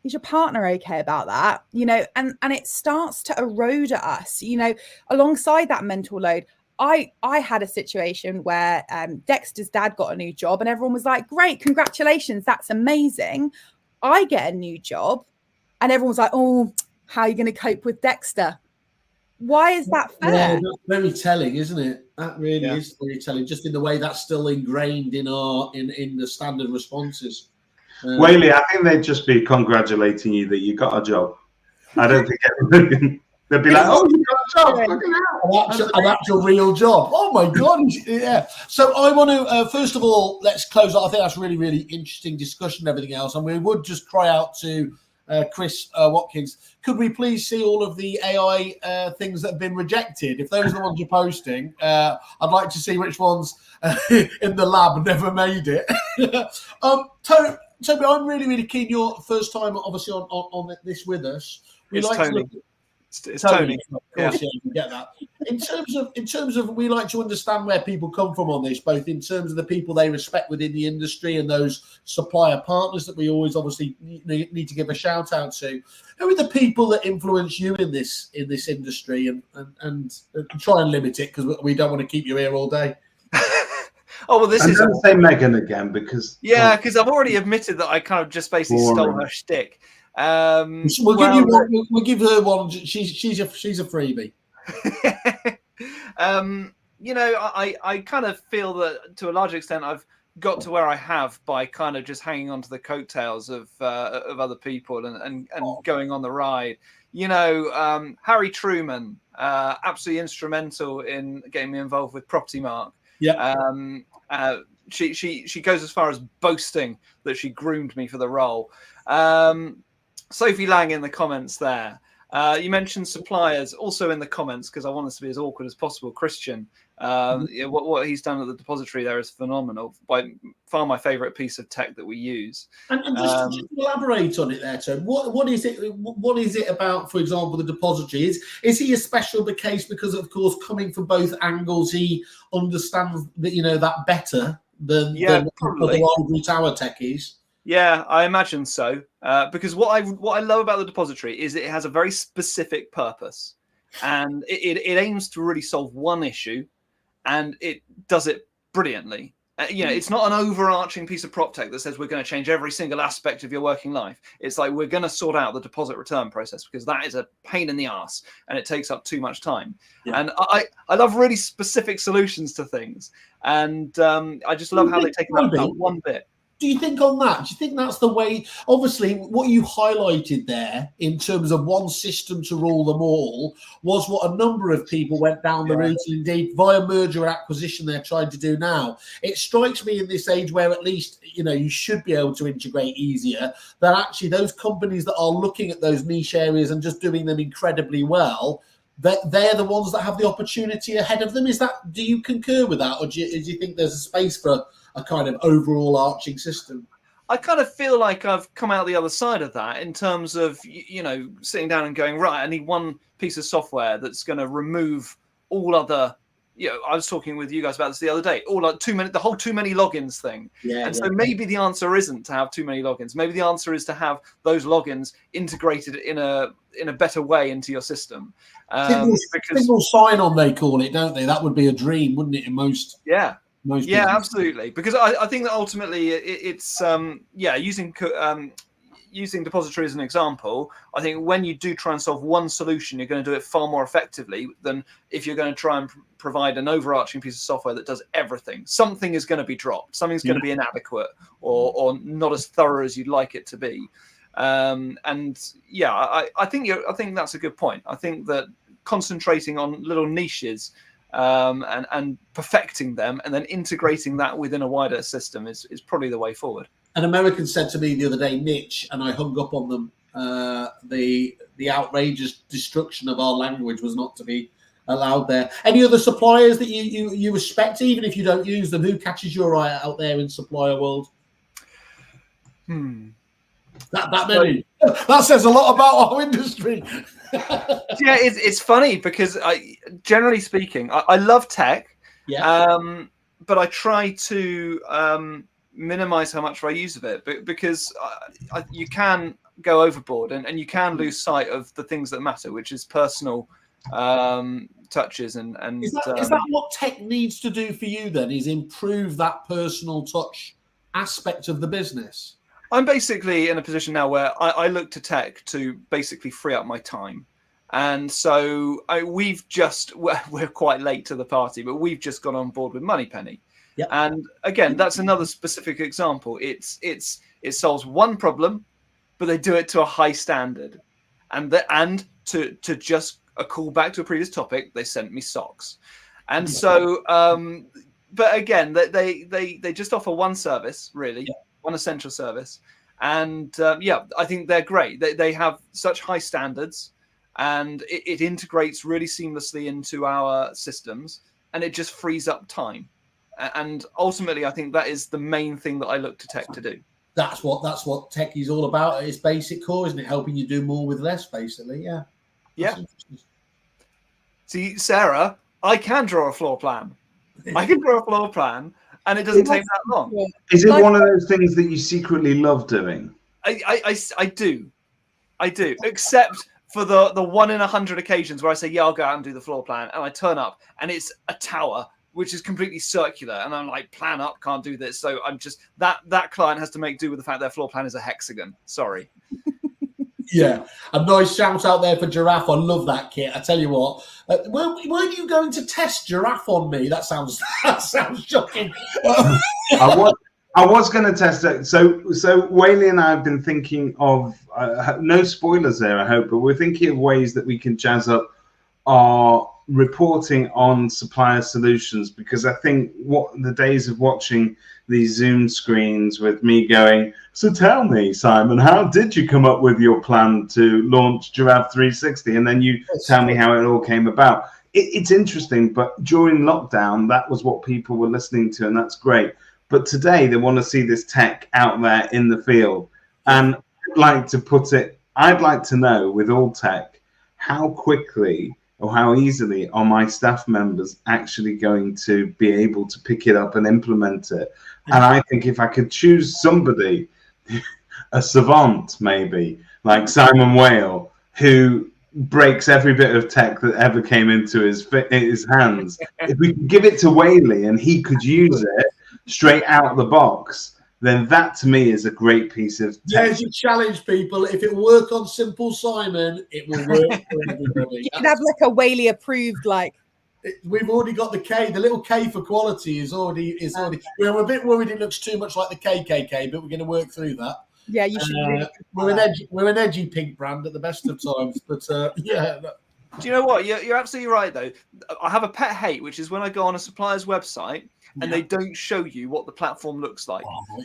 is your partner okay about that? You know, and it starts to erode at us, you know, alongside that mental load. I had a situation where Dexter's dad got a new job and everyone was like, great, congratulations, that's amazing. I get a new job and everyone's like, oh, how are you going to cope with Dexter? Why is that fair? Yeah, that's very telling, isn't it? That really is very telling, just in the way that's still ingrained in the standard responses. Whaley, I think they'd just be congratulating you that you got a job. I don't think everybody... They'd be like, oh, you got a job. An actual real job. Oh, my God. Yeah. So I want to, first of all, let's close out. I think that's really, really interesting discussion and everything else. And we would just cry out to Chris Watkins. Could we please see all of the AI things that have been rejected? If those are the ones you're posting, I'd like to see which ones in the lab never made it. Toby, I'm really, really keen. Your first time, obviously, on this with us. It's Tony. It's Tony. Of course, yeah, you get that. In terms of, we like to understand where people come from on this, both in terms of the people they respect within the industry and those supplier partners that we always obviously need to give a shout out to. Who are the people that influence you in this industry, and try and limit it, because we don't want to keep you here all day. Oh, well, this is. Don't say Megan again, because because I've already admitted that I kind of just basically stole her shtick. We'll give you one. We'll give her one. She's a freebie. You know, I kind of feel that to a large extent I've got to where I have by kind of just hanging on to the coattails of other people and going on the ride. You know, Harry Truman, absolutely instrumental in getting me involved with Propertymark. Yeah. She goes as far as boasting that she groomed me for the role. Sophie Lang in the comments there. You mentioned suppliers also in the comments, because I want this to be as awkward as possible. Christian, what he's done at the depository there is phenomenal. By far my favourite piece of tech that we use. And just to elaborate on it there, Tom, what is it? What is it about, for example, the depository? Is he a special case because, of course, coming from both angles, he understands that that better than other ivory tower techies? Yeah, I imagine so. Because what I love about the depository is it has a very specific purpose, and it aims to really solve one issue, and it does it brilliantly. It's not an overarching piece of prop tech that says we're going to change every single aspect of your working life. It's like we're going to sort out the deposit return process because that is a pain in the ass and it takes up too much time. Yeah. And I love really specific solutions to things, and I just love how they take it out one bit. Do you think on that? Do you think that's the way? Obviously, what you highlighted there in terms of one system to rule them all was what a number of people went down the route, and indeed via merger and acquisition they're trying to do now. It strikes me in this age where at least you should be able to integrate easier, that actually those companies that are looking at those niche areas and just doing them incredibly well, that they're the ones that have the opportunity ahead of them. Do you concur with that, or do you think there's a space for a kind of overall arching system? I kind of feel like I've come out the other side of that in terms of, sitting down and going, right, I need one piece of software that's going to remove all other, I was talking with you guys about this the other day, the whole too many logins thing. So maybe the answer isn't to have too many logins. Maybe the answer is to have those logins integrated in a better way into your system. Single sign-on, they call it, don't they? That would be a dream, wouldn't it, in most... Yeah, absolutely. Because I think that ultimately it's using depository as an example. I think when you do try and solve one solution, you're going to do it far more effectively than if you're going to try and provide an overarching piece of software that does everything. Something is going to be dropped. Something's going to be inadequate or not as thorough as you'd like it to be. I think that's a good point. I think that concentrating on little niches and perfecting them and then integrating that within a wider system is probably the way forward. An American said to me the other day, niche, and I hung up on them, the outrageous destruction of our language was not to be allowed there. Any other suppliers that you respect, even if you don't use them? Who catches your eye out there in supplier world? That many. That says a lot about our industry. Yeah, it's funny because generally speaking, I love tech, but I try to minimize how much I use of it, because you can go overboard and you can lose sight of the things that matter, which is personal touches. And is that what tech needs to do for you then? Is improve that personal touch aspect of the business? I'm basically in a position now where I look to tech to basically free up my time. And so we're quite late to the party, but we've just gone on board with Moneypenny. Yep. And again, that's another specific example. It solves one problem, but they do it to a high standard. And to just a call back to a previous topic, they sent me socks. And so, but again, they just offer one service, really. One essential service, and I think they're great. They have such high standards, and it integrates really seamlessly into our systems, and it just frees up time. And ultimately, I think that is the main thing that I look to tech to do. That's what tech is all about at its basic core, isn't it? Helping you do more with less, basically. Yeah. See, Sarah, I can draw a floor plan. I can draw a floor plan. And it doesn't take that long. Is it one of those things that you secretly love doing? I do. Except for the 1 in 100 occasions where I say, I'll go out and do the floor plan. And I turn up and it's a tower, which is completely circular. And I'm like, plan up, can't do this. So I'm just, that client has to make do with the fact their floor plan is a hexagon. Sorry. Yeah, a nice shout out there for Giraffe. I love that kit. I tell you what, weren't you going to test Giraffe on me? That sounds shocking. I was going to test it. So Whaley and I have been thinking of no spoilers there, I hope, but we're thinking of ways that we can jazz up our reporting on supplier solutions, because I think what the days of watching these Zoom screens with me going, so tell me, Simon, how did you come up with your plan to launch Giraffe 360? And then you tell me how it all came about. It's interesting, but during lockdown, that was what people were listening to, and that's great. But today they want to see this tech out there in the field. And I'd like to know with all tech, how quickly or how easily are my staff members actually going to be able to pick it up and implement it? And I think if I could choose somebody, a savant maybe, like Simon Whale, who breaks every bit of tech that ever came into his hands, if we could give it to Whaley and he could use it straight out the box, then that to me is a great piece of tech. There's your challenge, people. If it work on Simple Simon, it will work for everybody. You can have like a Whaley approved, like. We've already got the K. The little K for quality is already. We're a bit worried it looks too much like the KKK, but we're going to work through that. Yeah, you should. We're an edgy pink brand at the best of times, but yeah. Do you know what? You're absolutely right, though. I have a pet hate, which is when I go on a supplier's website and they don't show you what the platform looks like.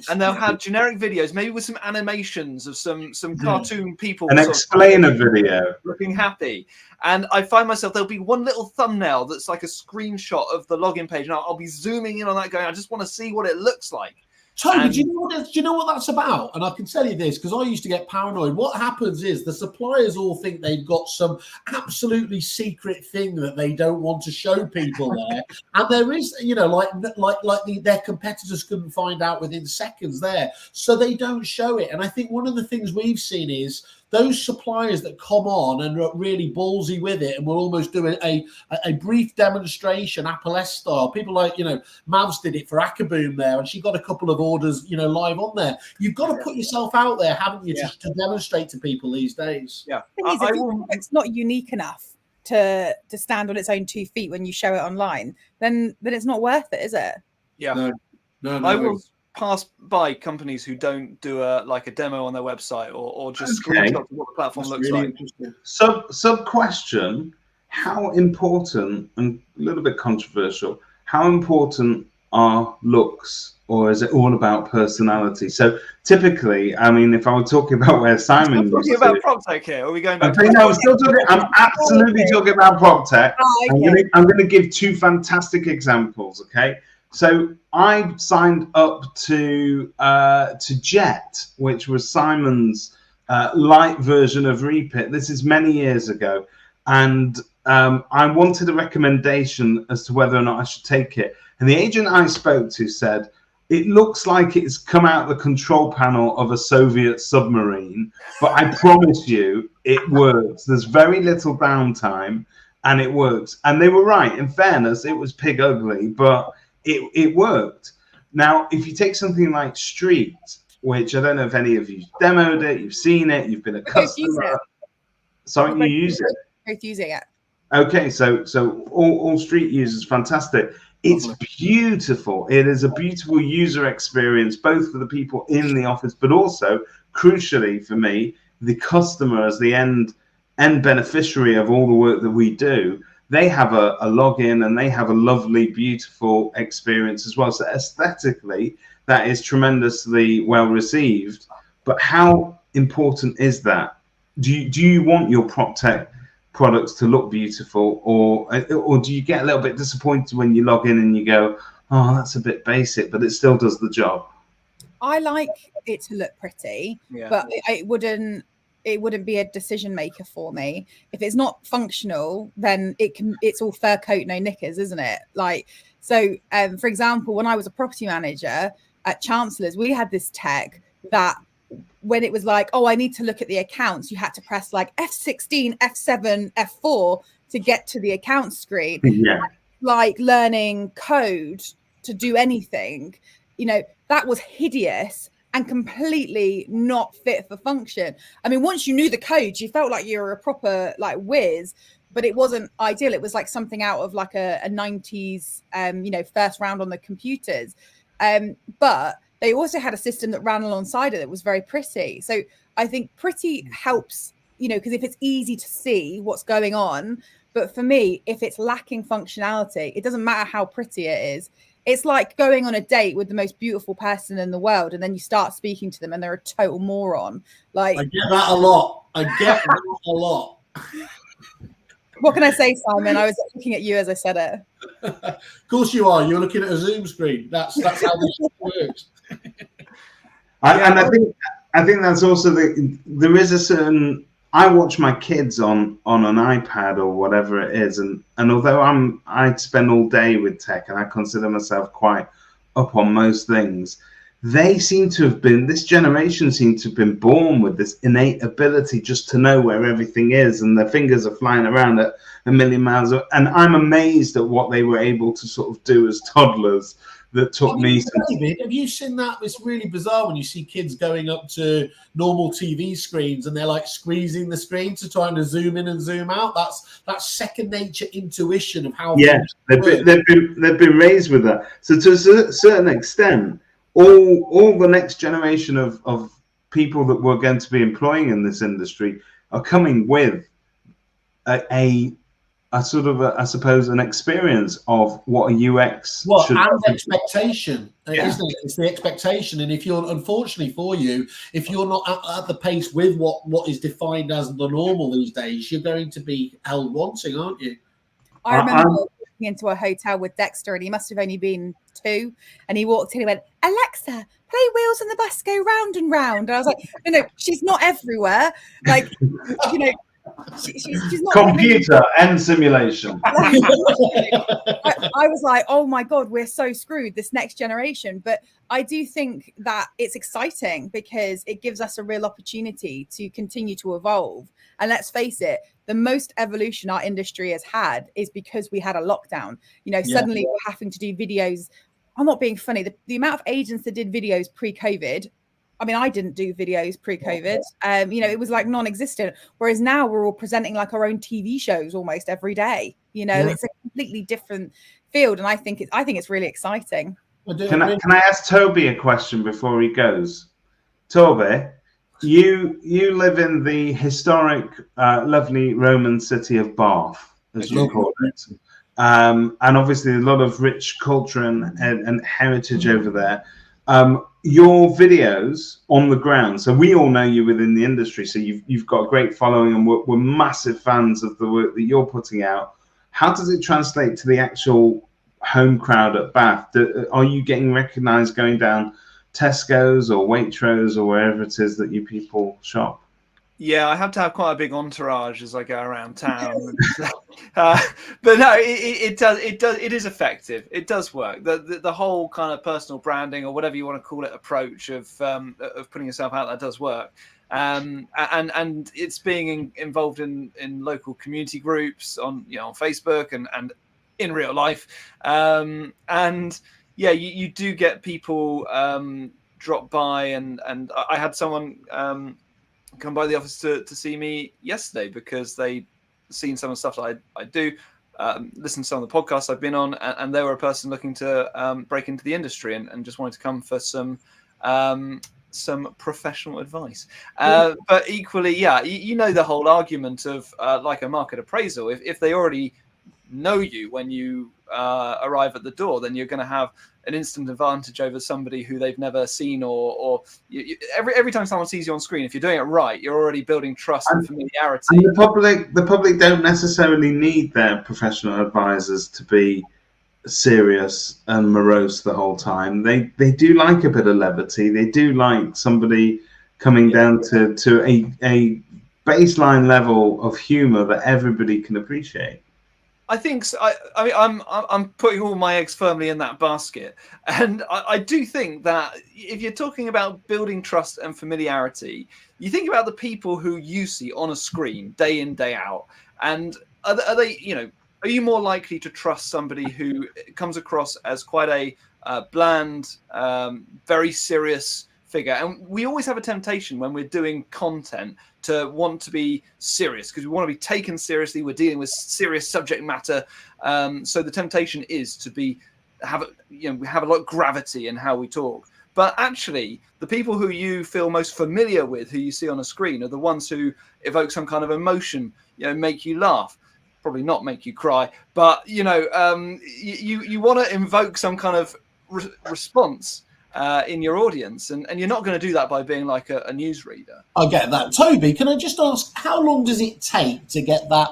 And they'll have generic videos, maybe with some animations of some cartoon people. An explainer video. Looking happy. And I find myself, there'll be one little thumbnail that's like a screenshot of the login page. And I'll be zooming in on that going, I just want to see what it looks like. Toby, do you know what that's about? And I can tell you this because I used to get paranoid. What happens is the suppliers all think they've got some absolutely secret thing that they don't want to show people there, and there is, their competitors couldn't find out within seconds there, so they don't show it. And I think one of the things we've seen is those suppliers that come on and are really ballsy with it and will almost do a brief demonstration, Apple style. People like, Mavs did it for Akaboom there, and she got a couple of orders, live on there. You've got to put yourself out there, haven't you, to demonstrate to people these days. Yeah. It's not unique enough to stand on its own 2 feet when you show it online, then it's not worth it, is it? Yeah. No. I will pass by companies who don't do a demo on their website or just screenshots of what the platform looks like. Sub question: how important, and a little bit controversial, how important are looks, or is it all about personality? So typically, I mean, if I were talking about where Simon was talking about PropTech here, are we going back? No, I'm still talking. I'm absolutely talking about PropTech. Oh, okay. I'm going to give 2 fantastic examples. Okay. So I signed up to Jet, which was Simon's light version of Repeat. This is many years ago, and I wanted a recommendation as to whether or not I should take it. And the agent I spoke to said, it looks like it's come out the control panel of a Soviet submarine, but I promise you it works. There's very little downtime, and it works. And they were right. In fairness, it was pig ugly, but it worked. Now, if you take something like Street, which I don't know if any of you demoed it, you've seen it, you've been a customer. Sorry, you use it. Both using it. Okay, so all Street users, fantastic. It's beautiful. It is a beautiful user experience, both for the people in the office, but also, crucially for me, the customer as the end beneficiary of all the work that we do. They have a login and they have a lovely, beautiful experience as well. So aesthetically, that is tremendously well received. But how important is that? Do you want your PropTech products to look beautiful, or do you get a little bit disappointed when you log in and you go, oh, that's a bit basic, but it still does the job? I like it to look pretty, but it wouldn't be a decision maker for me. If it's not functional, then it's all fur coat, no knickers, isn't it? For example, when I was a property manager at Chancellor's, we had this tech that when it was like, oh, I need to look at the accounts, you had to press like F16, F7, F4 to get to the account screen. Yeah. Like learning code to do anything, that was hideous and completely not fit for function. I mean, once you knew the code, you felt like you were a proper whiz, but it wasn't ideal. It was like something out of like a 90s, first round on the computers. But they also had a system that ran alongside it that was very pretty. So I think pretty helps, because if it's easy to see what's going on, But for me, if it's lacking functionality, it doesn't matter how pretty it is. It's like going on a date with the most beautiful person in the world, and then you start speaking to them and they're a total moron. Like, I get that a lot. I get that a lot. What can I say, Simon? I was looking at you as I said it. Of course you are. You're looking at a Zoom screen. That's how this works. And I think that's also there is a certain. I watch my kids on an iPad or whatever it is, and although I spend all day with tech and I consider myself quite up on most things, they seem to have been, this generation seems to have been born with this innate ability just to know where everything is, and their fingers are flying around at a million miles. And I'm amazed at what they were able to sort of do as toddlers. That took me. David, have you seen that? It's really bizarre when you see kids going up to normal TV screens and they're like squeezing the screen to try and zoom in and zoom out. That's second nature intuition of how. Yeah, they've been raised with that. So to a certain extent, all the next generation of people that we're going to be employing in this industry are coming with a sort of, I suppose, an experience of what a UX should and expectation, isn't it? It's the expectation. And if you're, unfortunately for you, if you're not at the pace with what is defined as the normal these days, you're going to be held wanting, aren't you? I remember walking into a hotel with Dexter, and he must have only been 2, and he walked in and went, "Alexa, play Wheels on the Bus Go Round and Round." And I was like, no, she's not everywhere. Like, you know, she's not computer and simulation. I was like, oh my God, we're so screwed, this next generation. But I do think that it's exciting because it gives us a real opportunity to continue to evolve. And let's face it, the most evolution our industry has had is because we had a lockdown. You know, suddenly we're having to do videos. I'm not being funny. The amount of agents that did videos pre-COVID, I mean, I didn't do videos pre-COVID. You know, it was like non-existent. Whereas now we're all presenting like our own TV shows almost every day. You know, it's a completely different field, and I think it's really exciting. Can I ask Toby a question before he goes? Toby, you live in the historic, lovely Roman city of Bath, as you call it, and obviously a lot of rich culture and heritage over there. Your videos on the ground, so we all know you within the industry, so you've got a great following, and we're massive fans of the work that you're putting out. How does it translate to the actual home crowd at Bath? Are you getting recognized going down Tesco's or Waitrose or wherever it is that you people shop? Yeah, I have to have quite a big entourage as I go around town. But no, it is effective. It does work. The whole kind of personal branding, or whatever you want to call it, approach of putting yourself out there does work. And it's being involved in local community groups on Facebook and in real life. And yeah, you do get people drop by, and I had someone come by the office to see me yesterday because they'd seen some of the stuff that I do, listened to some of the podcasts I've been on, and they were a person looking to break into the industry and just wanted to come for some professional advice. But equally, yeah, you know the whole argument of like a market appraisal. If they already know you when you arrive at the door, then you're going to have an instant advantage over somebody who they've never seen, or every time someone sees you on screen, if you're doing it right, you're already building trust and familiarity. And the public don't necessarily need their professional advisors to be serious and morose the whole time. They do like a bit of levity. They do like somebody coming down to a baseline level of humor that everybody can appreciate. I think so. I mean, I'm putting all my eggs firmly in that basket, and I do think that if you're talking about building trust and familiarity, you think about the people who you see on a screen day in, day out, and are they, are you more likely to trust somebody who comes across as quite a bland, very serious figure? And we always have a temptation when we're doing content to want to be serious because we want to be taken seriously. We're dealing with serious subject matter, so the temptation is to have a lot of gravity in how we talk. But actually, the people who you feel most familiar with, who you see on a screen, are the ones who evoke some kind of emotion, make you laugh. probably not make you cry, but you want to invoke some kind of response in your audience, and you're not going to do that by being like a newsreader. I get that. Toby, can I just ask, how long does it take to get that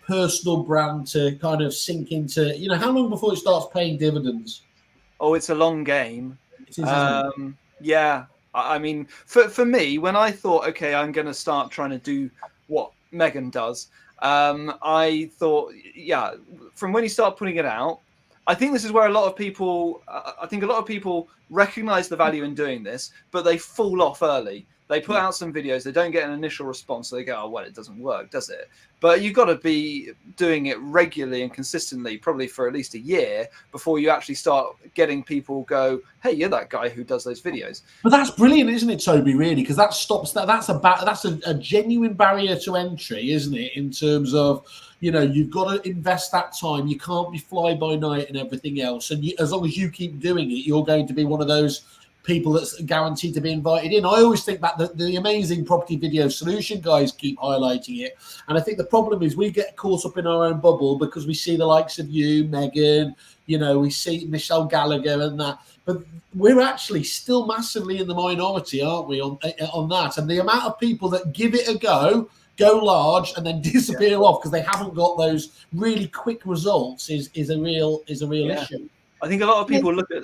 personal brand to kind of sink into, how long before it starts paying dividends? Oh, it's a long game. It is, yeah. I mean, for me, when I thought, okay, I'm going to start trying to do what Megan does, I thought, yeah, from when you start putting it out, I think this is where a lot of people recognize the value in doing this, but they fall off early. They put out some videos, they don't get an initial response, so they go, oh, well, it doesn't work, does it? But you've got to be doing it regularly and consistently, probably for at least a year, before you actually start getting people go, hey, you're that guy who does those videos. But that's brilliant, isn't it, Toby, really? Because that stops that. That's a genuine barrier to entry, isn't it? In terms of, you've got to invest that time. You can't be fly by night and everything else. And as long as you keep doing it, you're going to be one of those people that's guaranteed to be invited in. I always think that the amazing property video solution guys keep highlighting it. And I think the problem is we get caught up in our own bubble because we see the likes of you, Megan, we see Michelle Gallagher and that. But we're actually still massively in the minority, aren't we, on that? And the amount of people that give it a go large and then disappear off because they haven't got those really quick results is a real issue. I think a lot of people look at...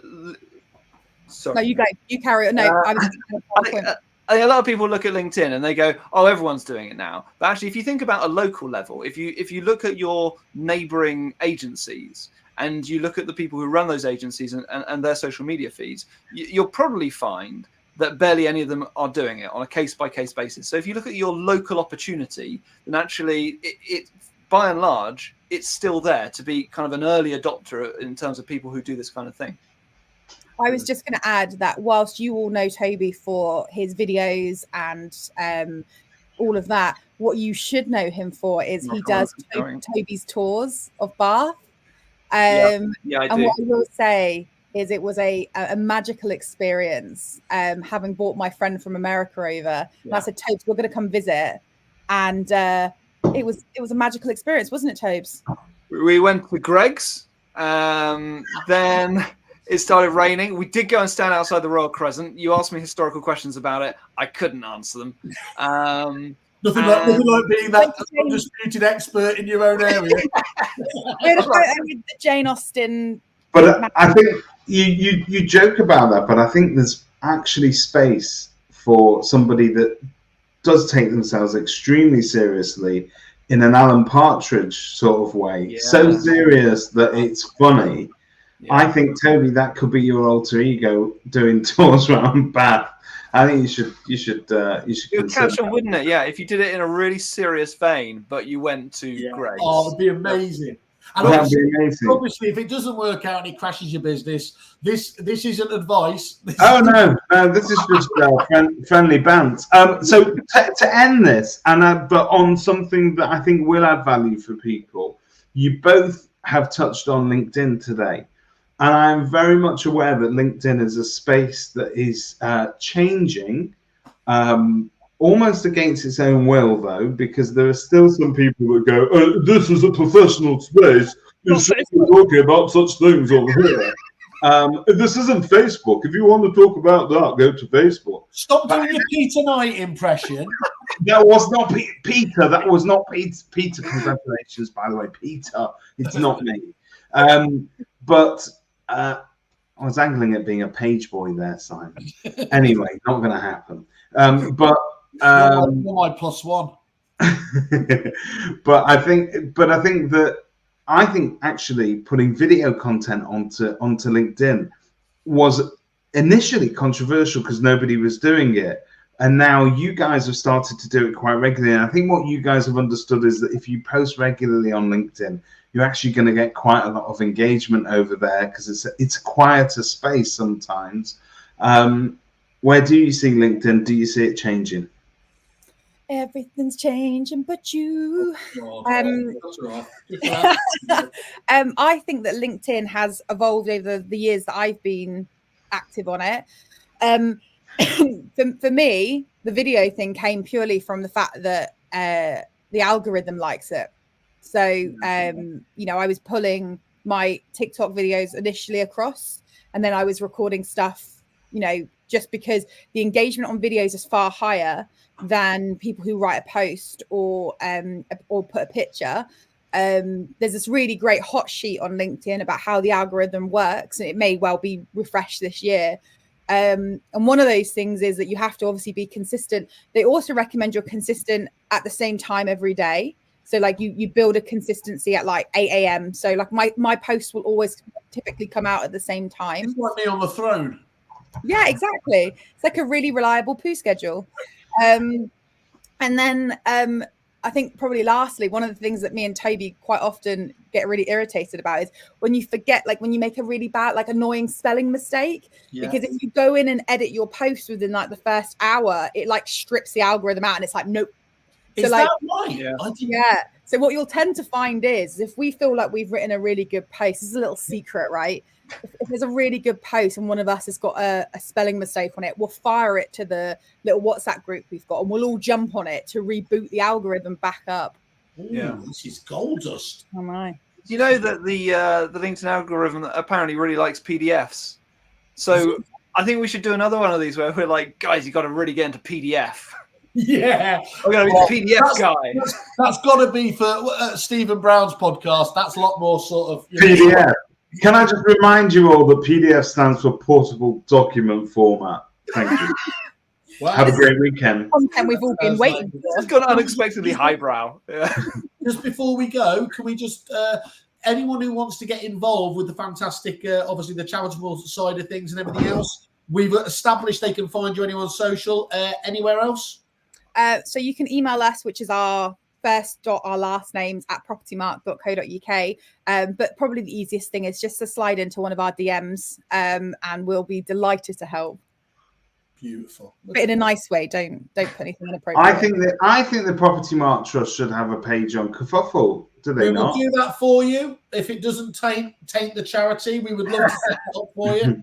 Sorry. No, you go. You carry on. No, I think a lot of people look at LinkedIn and they go, "Oh, everyone's doing it now." But actually, if you think about a local level, if you look at your neighbouring agencies and you look at the people who run those agencies and their social media feeds, you'll probably find that barely any of them are doing it on a case-by-case basis. So if you look at your local opportunity, then actually, it by and large, it's still there to be kind of an early adopter in terms of people who do this kind of thing. I was just going to add that whilst you all know Toby for his videos and all of that, what you should know him for is he does Toby's tours of Bath. I do. And what I will say is it was a magical experience having brought my friend from America over. Yeah. And I said, Tobes, we're going to come visit. And it was a magical experience, wasn't it, Tobes? We went to Greg's. Then... It started raining. We did go and stand outside the Royal Crescent. You asked me historical questions about it. I couldn't answer them. Nothing like being that undisputed expert in your own area. The Jane Austen. But I think you joke about that, but I think there's actually space for somebody that does take themselves extremely seriously in an Alan Partridge sort of way. Yeah. So serious that it's funny. Yeah. I think, Toby, that could be your alter ego doing tours around Bath. I think you should. It would catch on, wouldn't it? Yeah, if you did it in a really serious vein, but you went to Greg's. Oh, it'd be amazing. And obviously, if it doesn't work out and it crashes your business, this isn't advice. No, this is just friendly bants. So to end this, but on something that I think will add value for people, you both have touched on LinkedIn today. And I'm very much aware that LinkedIn is a space that is changing almost against its own will, though, because there are still some people that go, this is a professional space. You shouldn't be talking about such things over here. This isn't Facebook. If you want to talk about that, go to Facebook. Stop doing your Peter Knight impression. That was not Peter. That was not Peter. Congratulations, by the way, Peter. It's not me. But I was angling at being a page boy there, Simon. Anyway, not going to happen. But you're my plus one. But I think actually putting video content onto LinkedIn was initially controversial because nobody was doing it. And now you guys have started to do it quite regularly. And I think what you guys have understood is that if you post regularly on LinkedIn, you're actually going to get quite a lot of engagement over there because it's a quieter space sometimes. Where do you see LinkedIn? Do you see it changing? Everything's changing but you. I think that LinkedIn has evolved over the years that I've been active on it. For me, the video thing came purely from the fact that the algorithm likes it. So, you know, I was pulling my TikTok videos initially across, and then I was recording stuff, you know, just because the engagement on videos is far higher than people who write a post or put a picture. There's this really great hot sheet on LinkedIn about how the algorithm works, and it may well be refreshed this year. And one of those things is that you have to obviously be consistent. They also recommend you're consistent at the same time every day. So like you build a consistency at like 8 a.m. So like my posts will always typically come out at the same time. It's like me on the throne. Yeah, exactly. It's like a really reliable poo schedule. And then I think probably lastly, one of the things that me and Toby quite often get really irritated about is when you forget, like when you make a really bad, like annoying spelling mistake. Yeah. Because if you go in and edit your post within like the first hour, it like strips the algorithm out and it's like, nope. Is like, that right? Yeah. So what you'll tend to find is if we feel like we've written a really good post, this is a little secret, right? If there's a really good post and one of us has got a spelling mistake on it, we'll fire it to the little WhatsApp group we've got and we'll all jump on it to reboot the algorithm back up. Ooh, yeah, this is gold dust. Oh my. You know that the LinkedIn algorithm apparently really likes PDFs. So I think we should do another one of these where we're like, guys, you got to really get into PDF. Yeah, I'm going to be the PDF guy. That's got to be for Stephen Brown's podcast. That's a lot more sort of PDF. Can I just remind you all that PDF stands for Portable Document Format? Thank you. Wow. Have a great weekend. Content we've all been waiting for. It's gone unexpectedly highbrow. Yeah. Just before we go, can we just anyone who wants to get involved with the fantastic, obviously the charitable side of things and everything else, we've established they can find you anywhere on social. Anywhere else? So you can email us, which is our last names at propertymark.co.uk. But probably the easiest thing is just to slide into one of our DMs, and we'll be delighted to help. Beautiful. But in a nice way. Don't put anything inappropriate. I think the Propertymark Trust should have a page on Kerfuffle. Do they not? We will do that for you. If it doesn't taint the charity, we would love to set it up for you.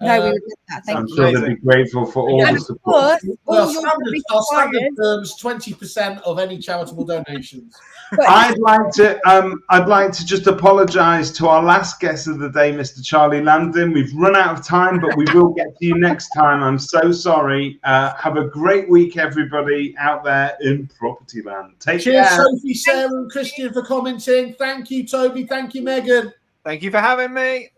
No, we would do that. Thank you. I'm sure they'd be grateful for all the support. Our standard terms 20% of any charitable donations. I'd like to just apologise to our last guest of the day, Mr. Charlie Landon. We've run out of time, but we will get to you next time. I'm so sorry. Have a great week, everybody out there in Property Land. Take care. Cheers, Sophie, Sarah, and Christian for commenting. Thank you, Toby. Thank you, Megan. Thank you for having me.